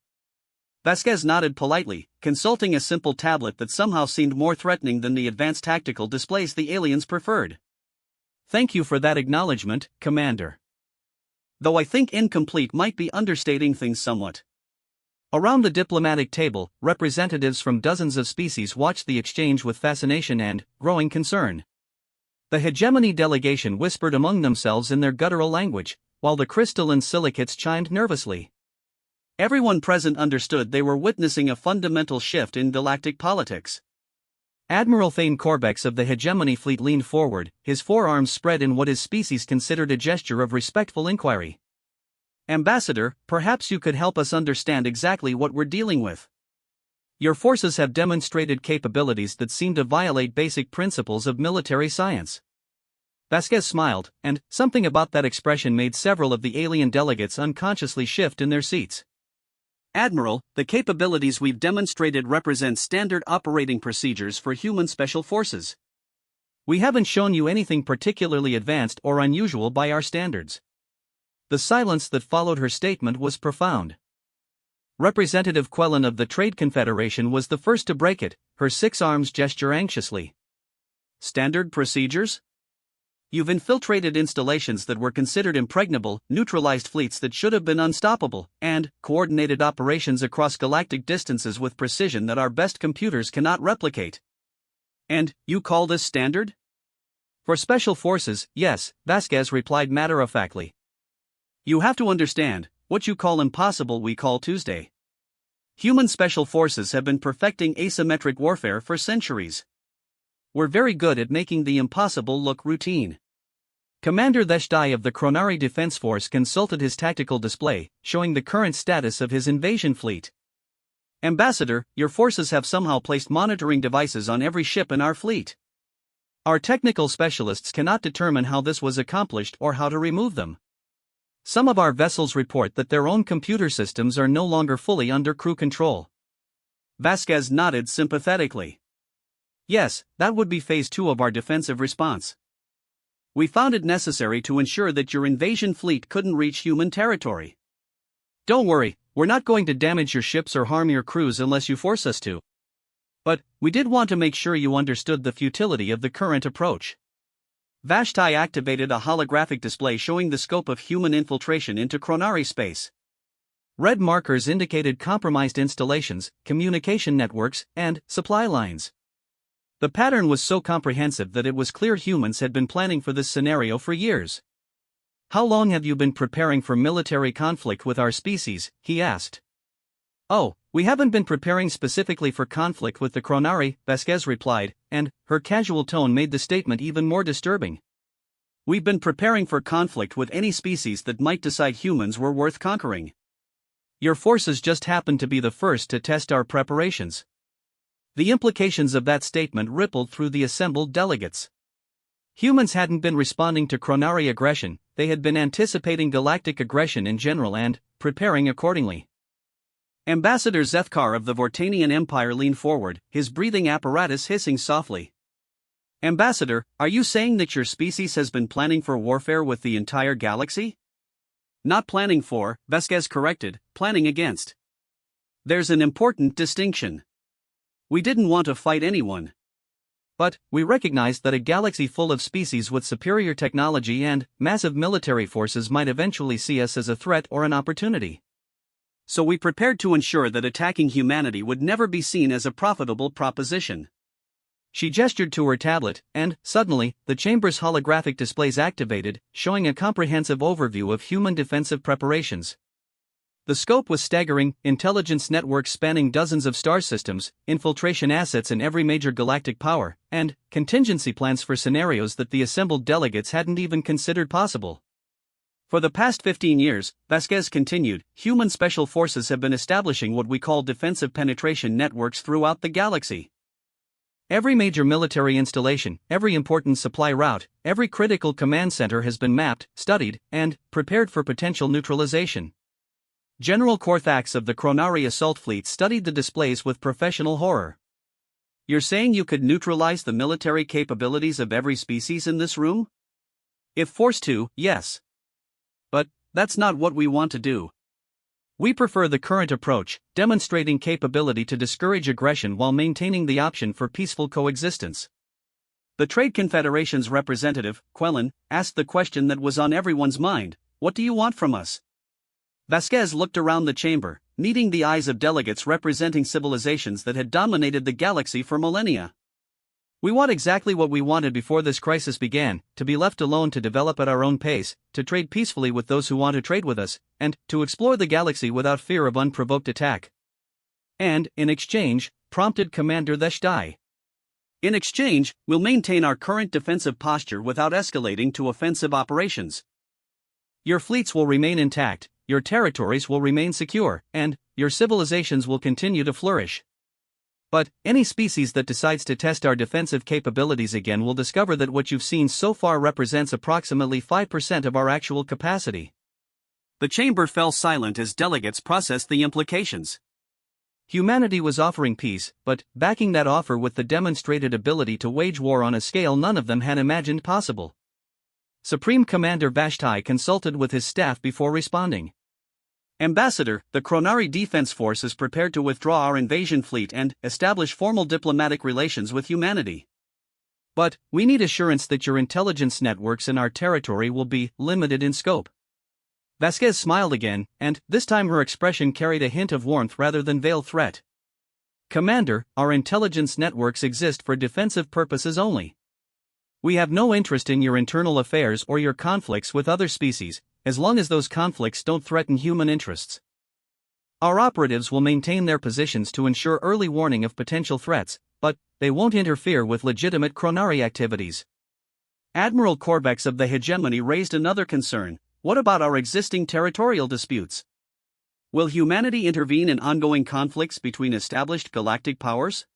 Vasquez nodded politely, consulting a simple tablet that somehow seemed more threatening than the advanced tactical displays the aliens preferred. Thank you for that acknowledgement, Commander. Though I think incomplete might be understating things somewhat. Around the diplomatic table, representatives from dozens of species watched the exchange with fascination and growing concern. The hegemony delegation whispered among themselves in their guttural language, while the crystalline silicates chimed nervously. Everyone present understood they were witnessing a fundamental shift in galactic politics. Admiral Thane Corbex of the Hegemony Fleet leaned forward, his forearms spread in what his species considered a gesture of respectful inquiry. Ambassador, perhaps you could help us understand exactly what we're dealing with. Your forces have demonstrated capabilities that seem to violate basic principles of military science. Vasquez smiled, and something about that expression made several of the alien delegates unconsciously shift in their seats. Admiral, the capabilities we've demonstrated represent standard operating procedures for human special forces. We haven't shown you anything particularly advanced or unusual by our standards. The silence that followed her statement was profound. Representative Quellen of the Trade Confederation was the first to break it, her 6 arms gesture anxiously. Standard procedures? You've infiltrated installations that were considered impregnable, neutralized fleets that should have been unstoppable, and coordinated operations across galactic distances with precision that our best computers cannot replicate. And you call this standard? For special forces, yes, Vasquez replied matter-of-factly. You have to understand, what you call impossible we call Tuesday. Human special forces have been perfecting asymmetric warfare for centuries. We're very good at making the impossible look routine. Commander Theshdai of the Kronari Defense Force consulted his tactical display, showing the current status of his invasion fleet. Ambassador, your forces have somehow placed monitoring devices on every ship in our fleet. Our technical specialists cannot determine how this was accomplished or how to remove them. Some of our vessels report that their own computer systems are no longer fully under crew control. Vasquez nodded sympathetically. Yes, that would be phase 2 of our defensive response. We found it necessary to ensure that your invasion fleet couldn't reach human territory. Don't worry, we're not going to damage your ships or harm your crews unless you force us to. But, we did want to make sure you understood the futility of the current approach. Vashtai activated a holographic display showing the scope of human infiltration into Kronari space. Red markers indicated compromised installations, communication networks, and supply lines. The pattern was so comprehensive that it was clear humans had been planning for this scenario for years. How long have you been preparing for military conflict with our species? He asked. Oh, we haven't been preparing specifically for conflict with the Kronari, Vasquez replied, and her casual tone made the statement even more disturbing. We've been preparing for conflict with any species that might decide humans were worth conquering. Your forces just happened to be the first to test our preparations. The implications of that statement rippled through the assembled delegates. Humans hadn't been responding to Kronari aggression, they had been anticipating galactic aggression in general and preparing accordingly. Ambassador Zethkar of the Vortanian Empire leaned forward, his breathing apparatus hissing softly. Ambassador, are you saying that your species has been planning for warfare with the entire galaxy? Not planning for, Vasquez corrected, planning against. There's an important distinction. We didn't want to fight anyone. But, we recognized that a galaxy full of species with superior technology and massive military forces might eventually see us as a threat or an opportunity. So we prepared to ensure that attacking humanity would never be seen as a profitable proposition. She gestured to her tablet, and, suddenly, the chamber's holographic displays activated, showing a comprehensive overview of human defensive preparations. The scope was staggering: intelligence networks spanning dozens of star systems, infiltration assets in every major galactic power, and contingency plans for scenarios that the assembled delegates hadn't even considered possible. For the past 15 years, Vasquez continued, human special forces have been establishing what we call defensive penetration networks throughout the galaxy. Every major military installation, every important supply route, every critical command center has been mapped, studied, and prepared for potential neutralization. General Korthax of the Kronari Assault Fleet studied the displays with professional horror. You're saying you could neutralize the military capabilities of every species in this room? If forced to, yes. But, that's not what we want to do. We prefer the current approach, demonstrating capability to discourage aggression while maintaining the option for peaceful coexistence. The Trade Confederation's representative, Quellen, asked the question that was on everyone's mind: what do you want from us? Vasquez looked around the chamber, meeting the eyes of delegates representing civilizations that had dominated the galaxy for millennia. We want exactly what we wanted before this crisis began, to be left alone to develop at our own pace, to trade peacefully with those who want to trade with us, and to explore the galaxy without fear of unprovoked attack. And, in exchange, prompted Commander Theshdai. In exchange, we'll maintain our current defensive posture without escalating to offensive operations. Your fleets will remain intact, your territories will remain secure, and your civilizations will continue to flourish. But any species that decides to test our defensive capabilities again will discover that what you've seen so far represents approximately 5% of our actual capacity. The chamber fell silent as delegates processed the implications. Humanity was offering peace, but backing that offer with the demonstrated ability to wage war on a scale none of them had imagined possible. Supreme Commander Vashtai consulted with his staff before responding. Ambassador, the Chronari Defense Force is prepared to withdraw our invasion fleet and establish formal diplomatic relations with humanity. But we need assurance that your intelligence networks in our territory will be limited in scope. Vasquez smiled again, and this time her expression carried a hint of warmth rather than veiled threat. Commander, our intelligence networks exist for defensive purposes only. We have no interest in your internal affairs or your conflicts with other species, as long as those conflicts don't threaten human interests. Our operatives will maintain their positions to ensure early warning of potential threats, but they won't interfere with legitimate Chronari activities. Admiral Corvex of the Hegemony raised another concern: what about our existing territorial disputes? Will humanity intervene in ongoing conflicts between established galactic powers?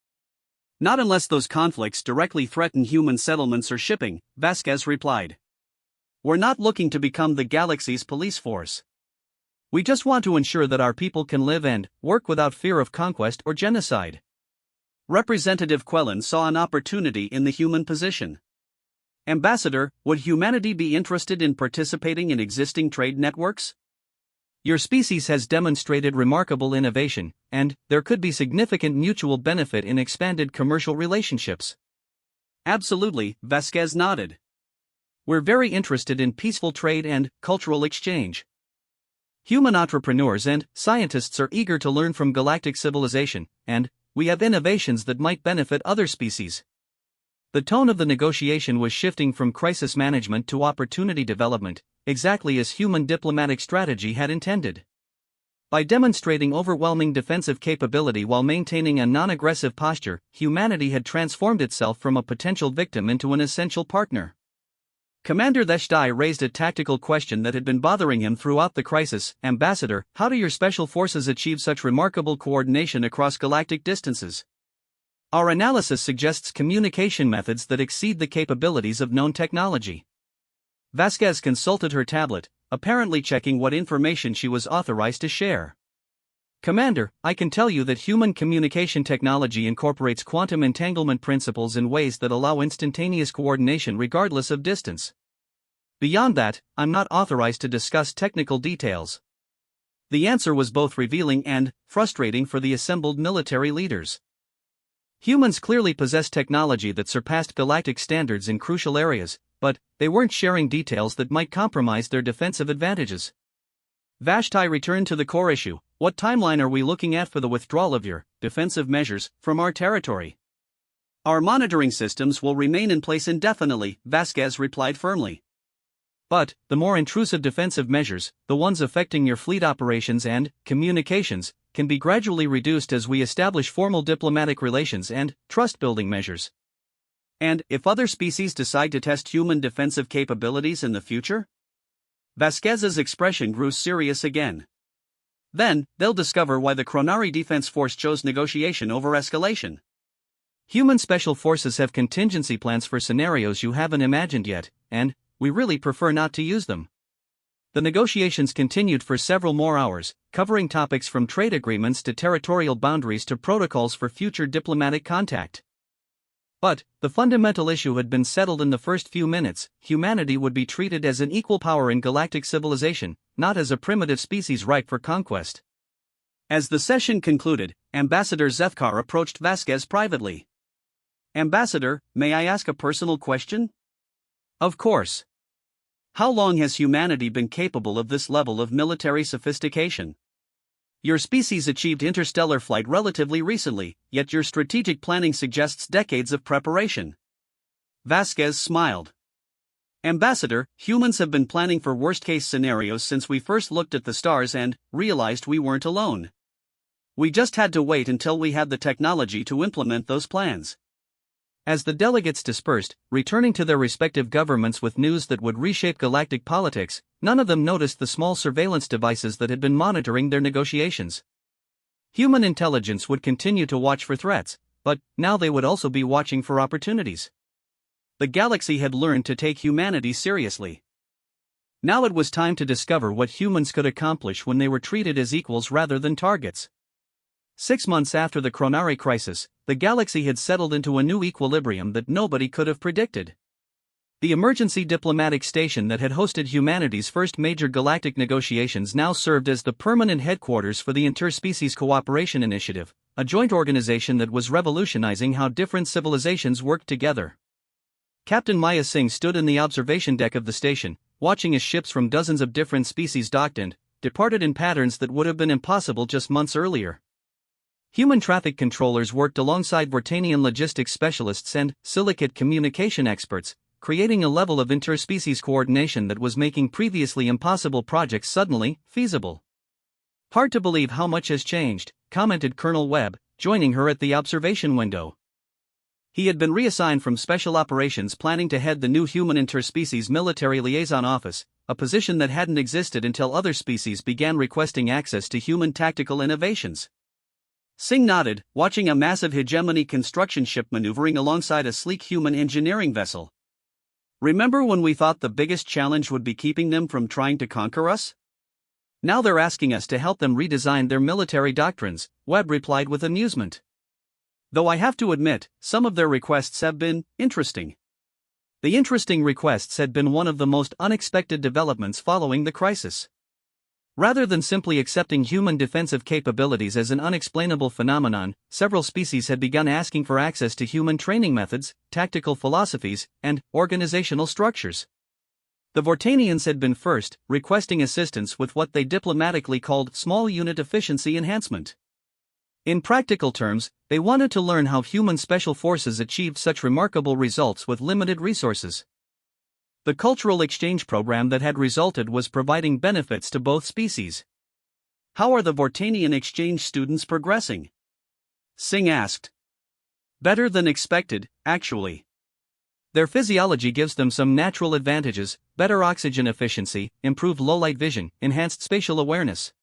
Not unless those conflicts directly threaten human settlements or shipping, Vasquez replied. We're not looking to become the galaxy's police force. We just want to ensure that our people can live and work without fear of conquest or genocide. Representative Quellen saw an opportunity in the human position. Ambassador, would humanity be interested in participating in existing trade networks? Your species has demonstrated remarkable innovation, and there could be significant mutual benefit in expanded commercial relationships. Absolutely, Vasquez nodded. We're very interested in peaceful trade and cultural exchange. Human entrepreneurs and scientists are eager to learn from galactic civilization, and we have innovations that might benefit other species. The tone of the negotiation was shifting from crisis management to opportunity development, exactly as human diplomatic strategy had intended. By demonstrating overwhelming defensive capability while maintaining a non-aggressive posture, humanity had transformed itself from a potential victim into an essential partner. Commander Theshdai raised a tactical question that had been bothering him throughout the crisis. Ambassador, how do your special forces achieve such remarkable coordination across galactic distances? Our analysis suggests communication methods that exceed the capabilities of known technology. Vasquez consulted her tablet, apparently checking what information she was authorized to share. Commander, I can tell you that human communication technology incorporates quantum entanglement principles in ways that allow instantaneous coordination regardless of distance. Beyond that, I'm not authorized to discuss technical details. The answer was both revealing and frustrating for the assembled military leaders. Humans clearly possessed technology that surpassed galactic standards in crucial areas, but they weren't sharing details that might compromise their defensive advantages. Vashti returned to the core issue. What timeline are we looking at for the withdrawal of your defensive measures from our territory? Our monitoring systems will remain in place indefinitely, Vasquez replied firmly. But the more intrusive defensive measures, the ones affecting your fleet operations and communications, can be gradually reduced as we establish formal diplomatic relations and trust-building measures. And if other species decide to test human defensive capabilities in the future? Vasquez's expression grew serious again. Then, they'll discover why the Chronari Defense Force chose negotiation over escalation. Human special forces have contingency plans for scenarios you haven't imagined yet, and we really prefer not to use them. The negotiations continued for several more hours, covering topics from trade agreements to territorial boundaries to protocols for future diplomatic contact. But the fundamental issue had been settled in the first few minutes. Humanity would be treated as an equal power in galactic civilization, not as a primitive species ripe for conquest. As the session concluded, Ambassador Zethkar approached Vasquez privately. Ambassador, may I ask a personal question? Of course. How long has humanity been capable of this level of military sophistication? Your species achieved interstellar flight relatively recently, yet your strategic planning suggests decades of preparation. Vasquez smiled. Ambassador, humans have been planning for worst-case scenarios since we first looked at the stars and realized we weren't alone. We just had to wait until we had the technology to implement those plans. As the delegates dispersed, returning to their respective governments with news that would reshape galactic politics, none of them noticed the small surveillance devices that had been monitoring their negotiations. Human intelligence would continue to watch for threats, but now they would also be watching for opportunities. The galaxy had learned to take humanity seriously. Now it was time to discover what humans could accomplish when they were treated as equals rather than targets. 6 months after the Chronari crisis, the galaxy had settled into a new equilibrium that nobody could have predicted. The emergency diplomatic station that had hosted humanity's first major galactic negotiations now served as the permanent headquarters for the Interspecies Cooperation Initiative, a joint organization that was revolutionizing how different civilizations worked together. Captain Maya Singh stood in the observation deck of the station, watching as ships from dozens of different species docked and departed in patterns that would have been impossible just months earlier. Human traffic controllers worked alongside Vortanian logistics specialists and silicate communication experts, creating a level of interspecies coordination that was making previously impossible projects suddenly feasible. Hard to believe how much has changed, commented Colonel Webb, joining her at the observation window. He had been reassigned from Special Operations Planning to head the new Human Interspecies Military Liaison Office, a position that hadn't existed until other species began requesting access to human tactical innovations. Singh nodded, watching a massive hegemony construction ship maneuvering alongside a sleek human engineering vessel. Remember when we thought the biggest challenge would be keeping them from trying to conquer us? Now they're asking us to help them redesign their military doctrines, Webb replied with amusement. Though I have to admit, some of their requests have been interesting. The interesting requests had been one of the most unexpected developments following the crisis. Rather than simply accepting human defensive capabilities as an unexplainable phenomenon, several species had begun asking for access to human training methods, tactical philosophies, and organizational structures. The Vortanians had been first, requesting assistance with what they diplomatically called small unit efficiency enhancement. In practical terms, they wanted to learn how human special forces achieved such remarkable results with limited resources. The cultural exchange program that had resulted was providing benefits to both species. How are the Vortanian exchange students progressing? Singh asked. Better than expected, actually. Their physiology gives them some natural advantages: better oxygen efficiency, improved low-light vision, enhanced spatial awareness.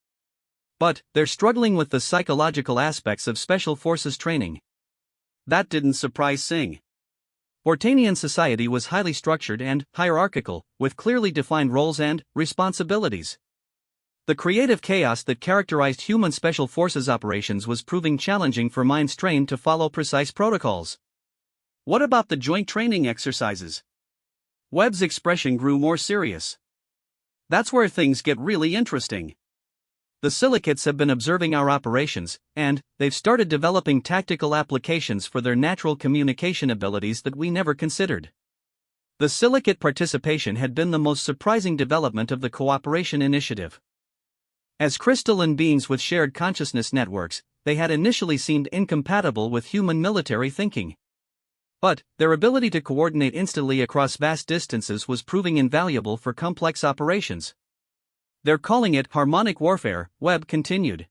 But they're struggling with the psychological aspects of special forces training. That didn't surprise Singh. Vortanian society was highly structured and hierarchical, with clearly defined roles and responsibilities. The creative chaos that characterized human special forces operations was proving challenging for minds trained to follow precise protocols. What about the joint training exercises? Webb's expression grew more serious. That's where things get really interesting. The silicates have been observing our operations, and they've started developing tactical applications for their natural communication abilities that we never considered. The silicate participation had been the most surprising development of the cooperation initiative. As crystalline beings with shared consciousness networks, they had initially seemed incompatible with human military thinking. But their ability to coordinate instantly across vast distances was proving invaluable for complex operations. They're calling it harmonic warfare, Webb continued.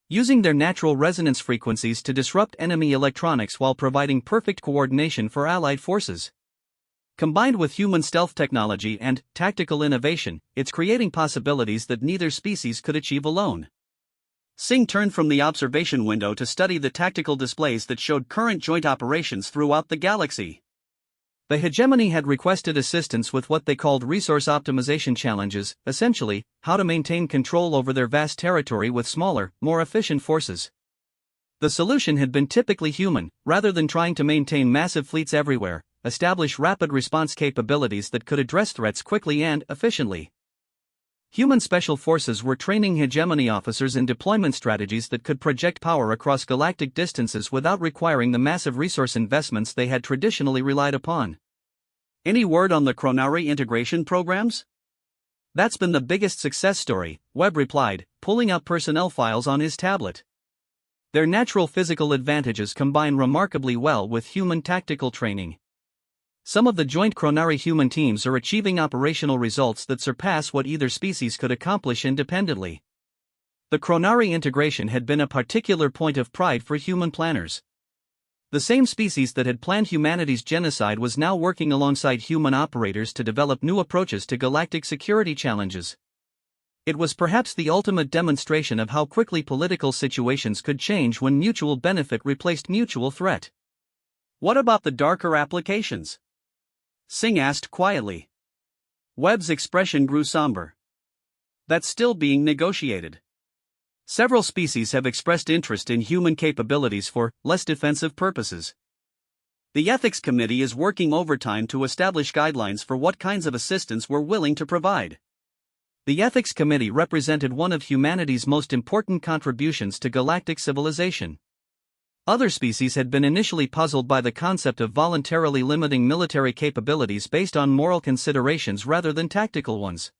Using their natural resonance frequencies to disrupt enemy electronics while providing perfect coordination for allied forces. Combined with human stealth technology and tactical innovation, it's creating possibilities that neither species could achieve alone. Singh turned from the observation window to study the tactical displays that showed current joint operations throughout the galaxy. The hegemony had requested assistance with what they called resource optimization challenges, essentially, how to maintain control over their vast territory with smaller, more efficient forces. The solution had been typically human: rather than trying to maintain massive fleets everywhere, establish rapid response capabilities that could address threats quickly and efficiently. Human special forces were training hegemony officers in deployment strategies that could project power across galactic distances without requiring the massive resource investments they had traditionally relied upon. Any word on the Chronari integration programs? That's been the biggest success story, Webb replied, pulling up personnel files on his tablet. Their natural physical advantages combine remarkably well with human tactical training. Some of the joint Chronari-human teams are achieving operational results that surpass what either species could accomplish independently. The Chronari integration had been a particular point of pride for human planners. The same species that had planned humanity's genocide was now working alongside human operators to develop new approaches to galactic security challenges. It was perhaps the ultimate demonstration of how quickly political situations could change when mutual benefit replaced mutual threat. "What about the darker applications?" Singh asked quietly. Webb's expression grew somber. "That's still being negotiated. Several species have expressed interest in human capabilities for less defensive purposes. The Ethics Committee is working overtime to establish guidelines for what kinds of assistance we're willing to provide." The Ethics Committee represented one of humanity's most important contributions to galactic civilization. Other species had been initially puzzled by the concept of voluntarily limiting military capabilities based on moral considerations rather than tactical ones.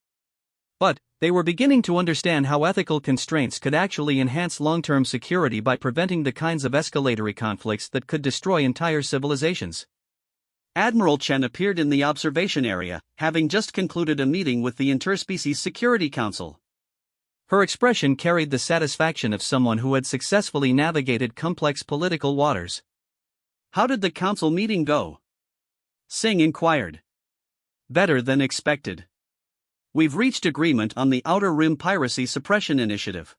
But they were beginning to understand how ethical constraints could actually enhance long-term security by preventing the kinds of escalatory conflicts that could destroy entire civilizations. Admiral Chen appeared in the observation area, having just concluded a meeting with the Interspecies Security Council. Her expression carried the satisfaction of someone who had successfully navigated complex political waters. "How did the council meeting go?" Singh inquired. "Better than expected. We've reached agreement on the Outer Rim Piracy Suppression Initiative.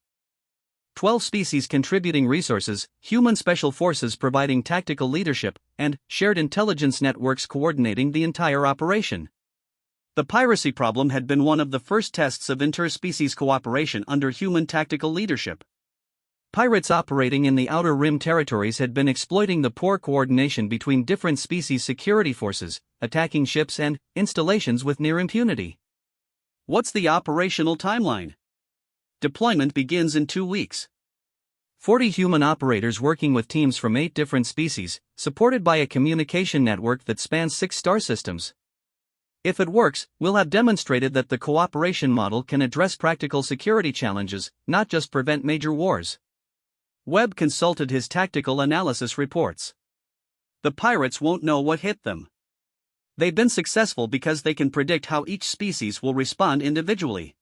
12 species contributing resources, human special forces providing tactical leadership, and shared intelligence networks coordinating the entire operation. The piracy problem had been one of the first tests of interspecies cooperation under human tactical leadership. Pirates operating in the Outer Rim territories had been exploiting the poor coordination between different species security forces, attacking ships and installations with near impunity. "What's the operational timeline?" "Deployment begins in 2 weeks. 40 human operators working with teams from 8 different species, supported by a communication network that spans 6 star systems. If it works, we'll have demonstrated that the cooperation model can address practical security challenges, not just prevent major wars." Webb consulted his tactical analysis reports. "The pirates won't know what hit them. They've been successful because they can predict how each species will respond individually.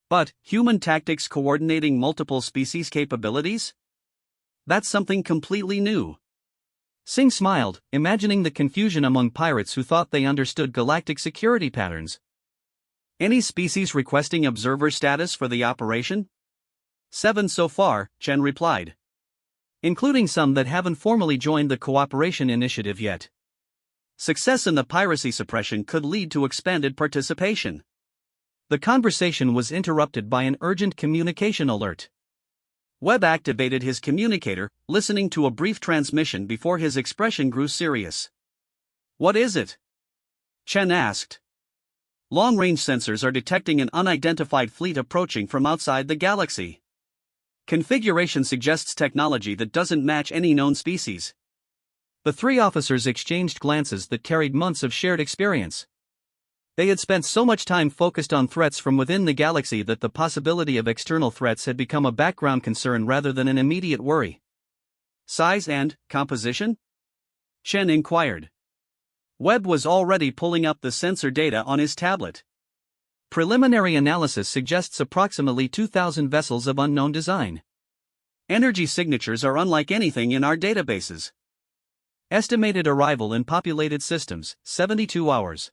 But human tactics coordinating multiple species capabilities? That's something completely new." Singh smiled, imagining the confusion among pirates who thought they understood galactic security patterns. "Any species requesting observer status for the operation?" 7 so far, Chen replied. "Including some that haven't formally joined the cooperation initiative yet. Success in the piracy suppression could lead to expanded participation." The conversation was interrupted by an urgent communication alert. Webb activated his communicator, listening to a brief transmission before his expression grew serious. "What is it?" Chen asked. "Long-range sensors are detecting an unidentified fleet approaching from outside the galaxy. Configuration suggests technology that doesn't match any known species." The 3 officers exchanged glances that carried months of shared experience. They had spent so much time focused on threats from within the galaxy that the possibility of external threats had become a background concern rather than an immediate worry. "Size and composition?" Chen inquired. Webb was already pulling up the sensor data on his tablet. "Preliminary analysis suggests approximately 2,000 vessels of unknown design. Energy signatures are unlike anything in our databases. Estimated arrival in populated systems, 72 hours.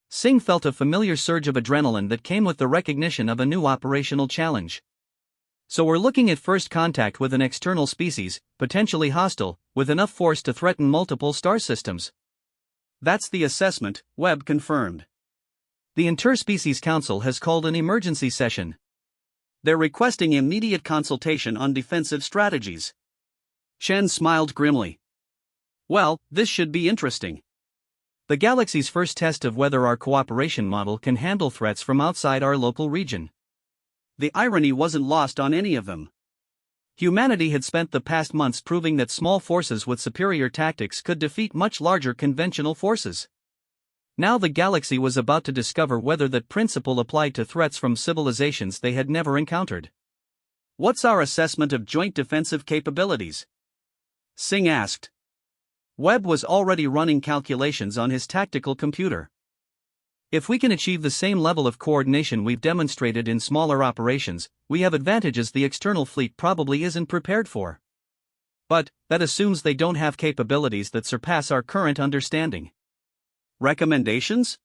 Singh felt a familiar surge of adrenaline that came with the recognition of a new operational challenge. "So we're looking at first contact with an external species, potentially hostile, with enough force to threaten multiple star systems." "That's the assessment," Webb confirmed. "The Interspecies Council has called an emergency session. They're requesting immediate consultation on defensive strategies." Chen smiled grimly. "Well, this should be interesting. The galaxy's first test of whether our cooperation model can handle threats from outside our local region." The irony wasn't lost on any of them. Humanity had spent the past months proving that small forces with superior tactics could defeat much larger conventional forces. Now the galaxy was about to discover whether that principle applied to threats from civilizations they had never encountered. What's our assessment of joint defensive capabilities? Singh asked. Webb was already running calculations on his tactical computer. If we can achieve the same level of coordination we've demonstrated in smaller operations, we have advantages the external fleet probably isn't prepared for. But that assumes they don't have capabilities that surpass our current understanding. Recommendations?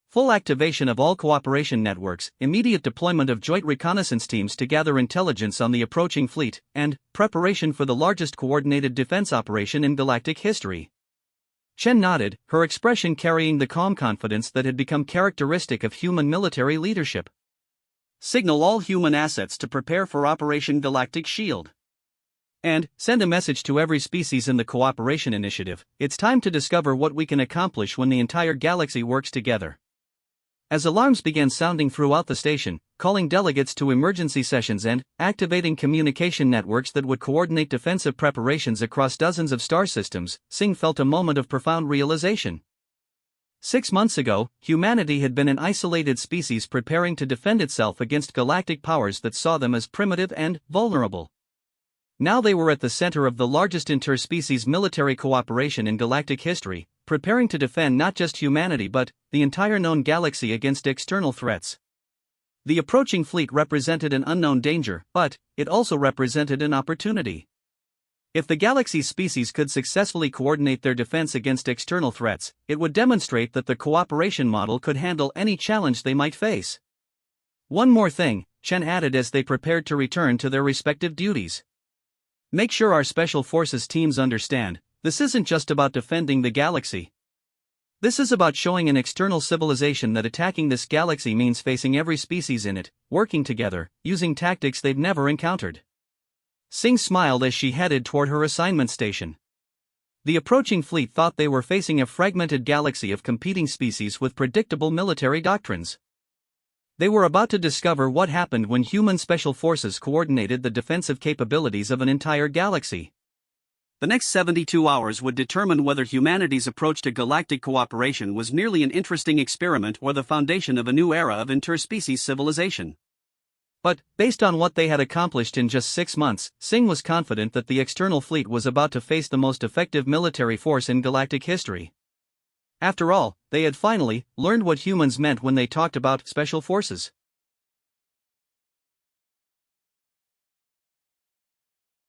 Full activation of all cooperation networks, immediate deployment of joint reconnaissance teams to gather intelligence on the approaching fleet, and preparation for the largest coordinated defense operation in galactic history. Chen nodded, her expression carrying the calm confidence that had become characteristic of human military leadership. Signal all human assets to prepare for Operation Galactic Shield. And send a message to every species in the Cooperation Initiative. It's time to discover what we can accomplish when the entire galaxy works together. As alarms began sounding throughout the station, calling delegates to emergency sessions and activating communication networks that would coordinate defensive preparations across dozens of star systems, Singh felt a moment of profound realization. 6 months ago, humanity had been an isolated species preparing to defend itself against galactic powers that saw them as primitive and vulnerable. Now they were at the center of the largest interspecies military cooperation in galactic history, preparing to defend not just humanity but the entire known galaxy against external threats. The approaching fleet represented an unknown danger, but it also represented an opportunity. If the galaxy's species could successfully coordinate their defense against external threats, it would demonstrate that the cooperation model could handle any challenge they might face. One more thing, Chen added as they prepared to return to their respective duties. Make sure our special forces teams understand, this isn't just about defending the galaxy. This is about showing an external civilization that attacking this galaxy means facing every species in it, working together, using tactics they've never encountered. Singh smiled as she headed toward her assignment station. The approaching fleet thought they were facing a fragmented galaxy of competing species with predictable military doctrines. They were about to discover what happened when human special forces coordinated the defensive capabilities of an entire galaxy. The next 72 hours would determine whether humanity's approach to galactic cooperation was merely an interesting experiment or the foundation of a new era of interspecies civilization. But, based on what they had accomplished in just 6 months, Singh was confident that the external fleet was about to face the most effective military force in galactic history. After all, they had finally learned what humans meant when they talked about special forces.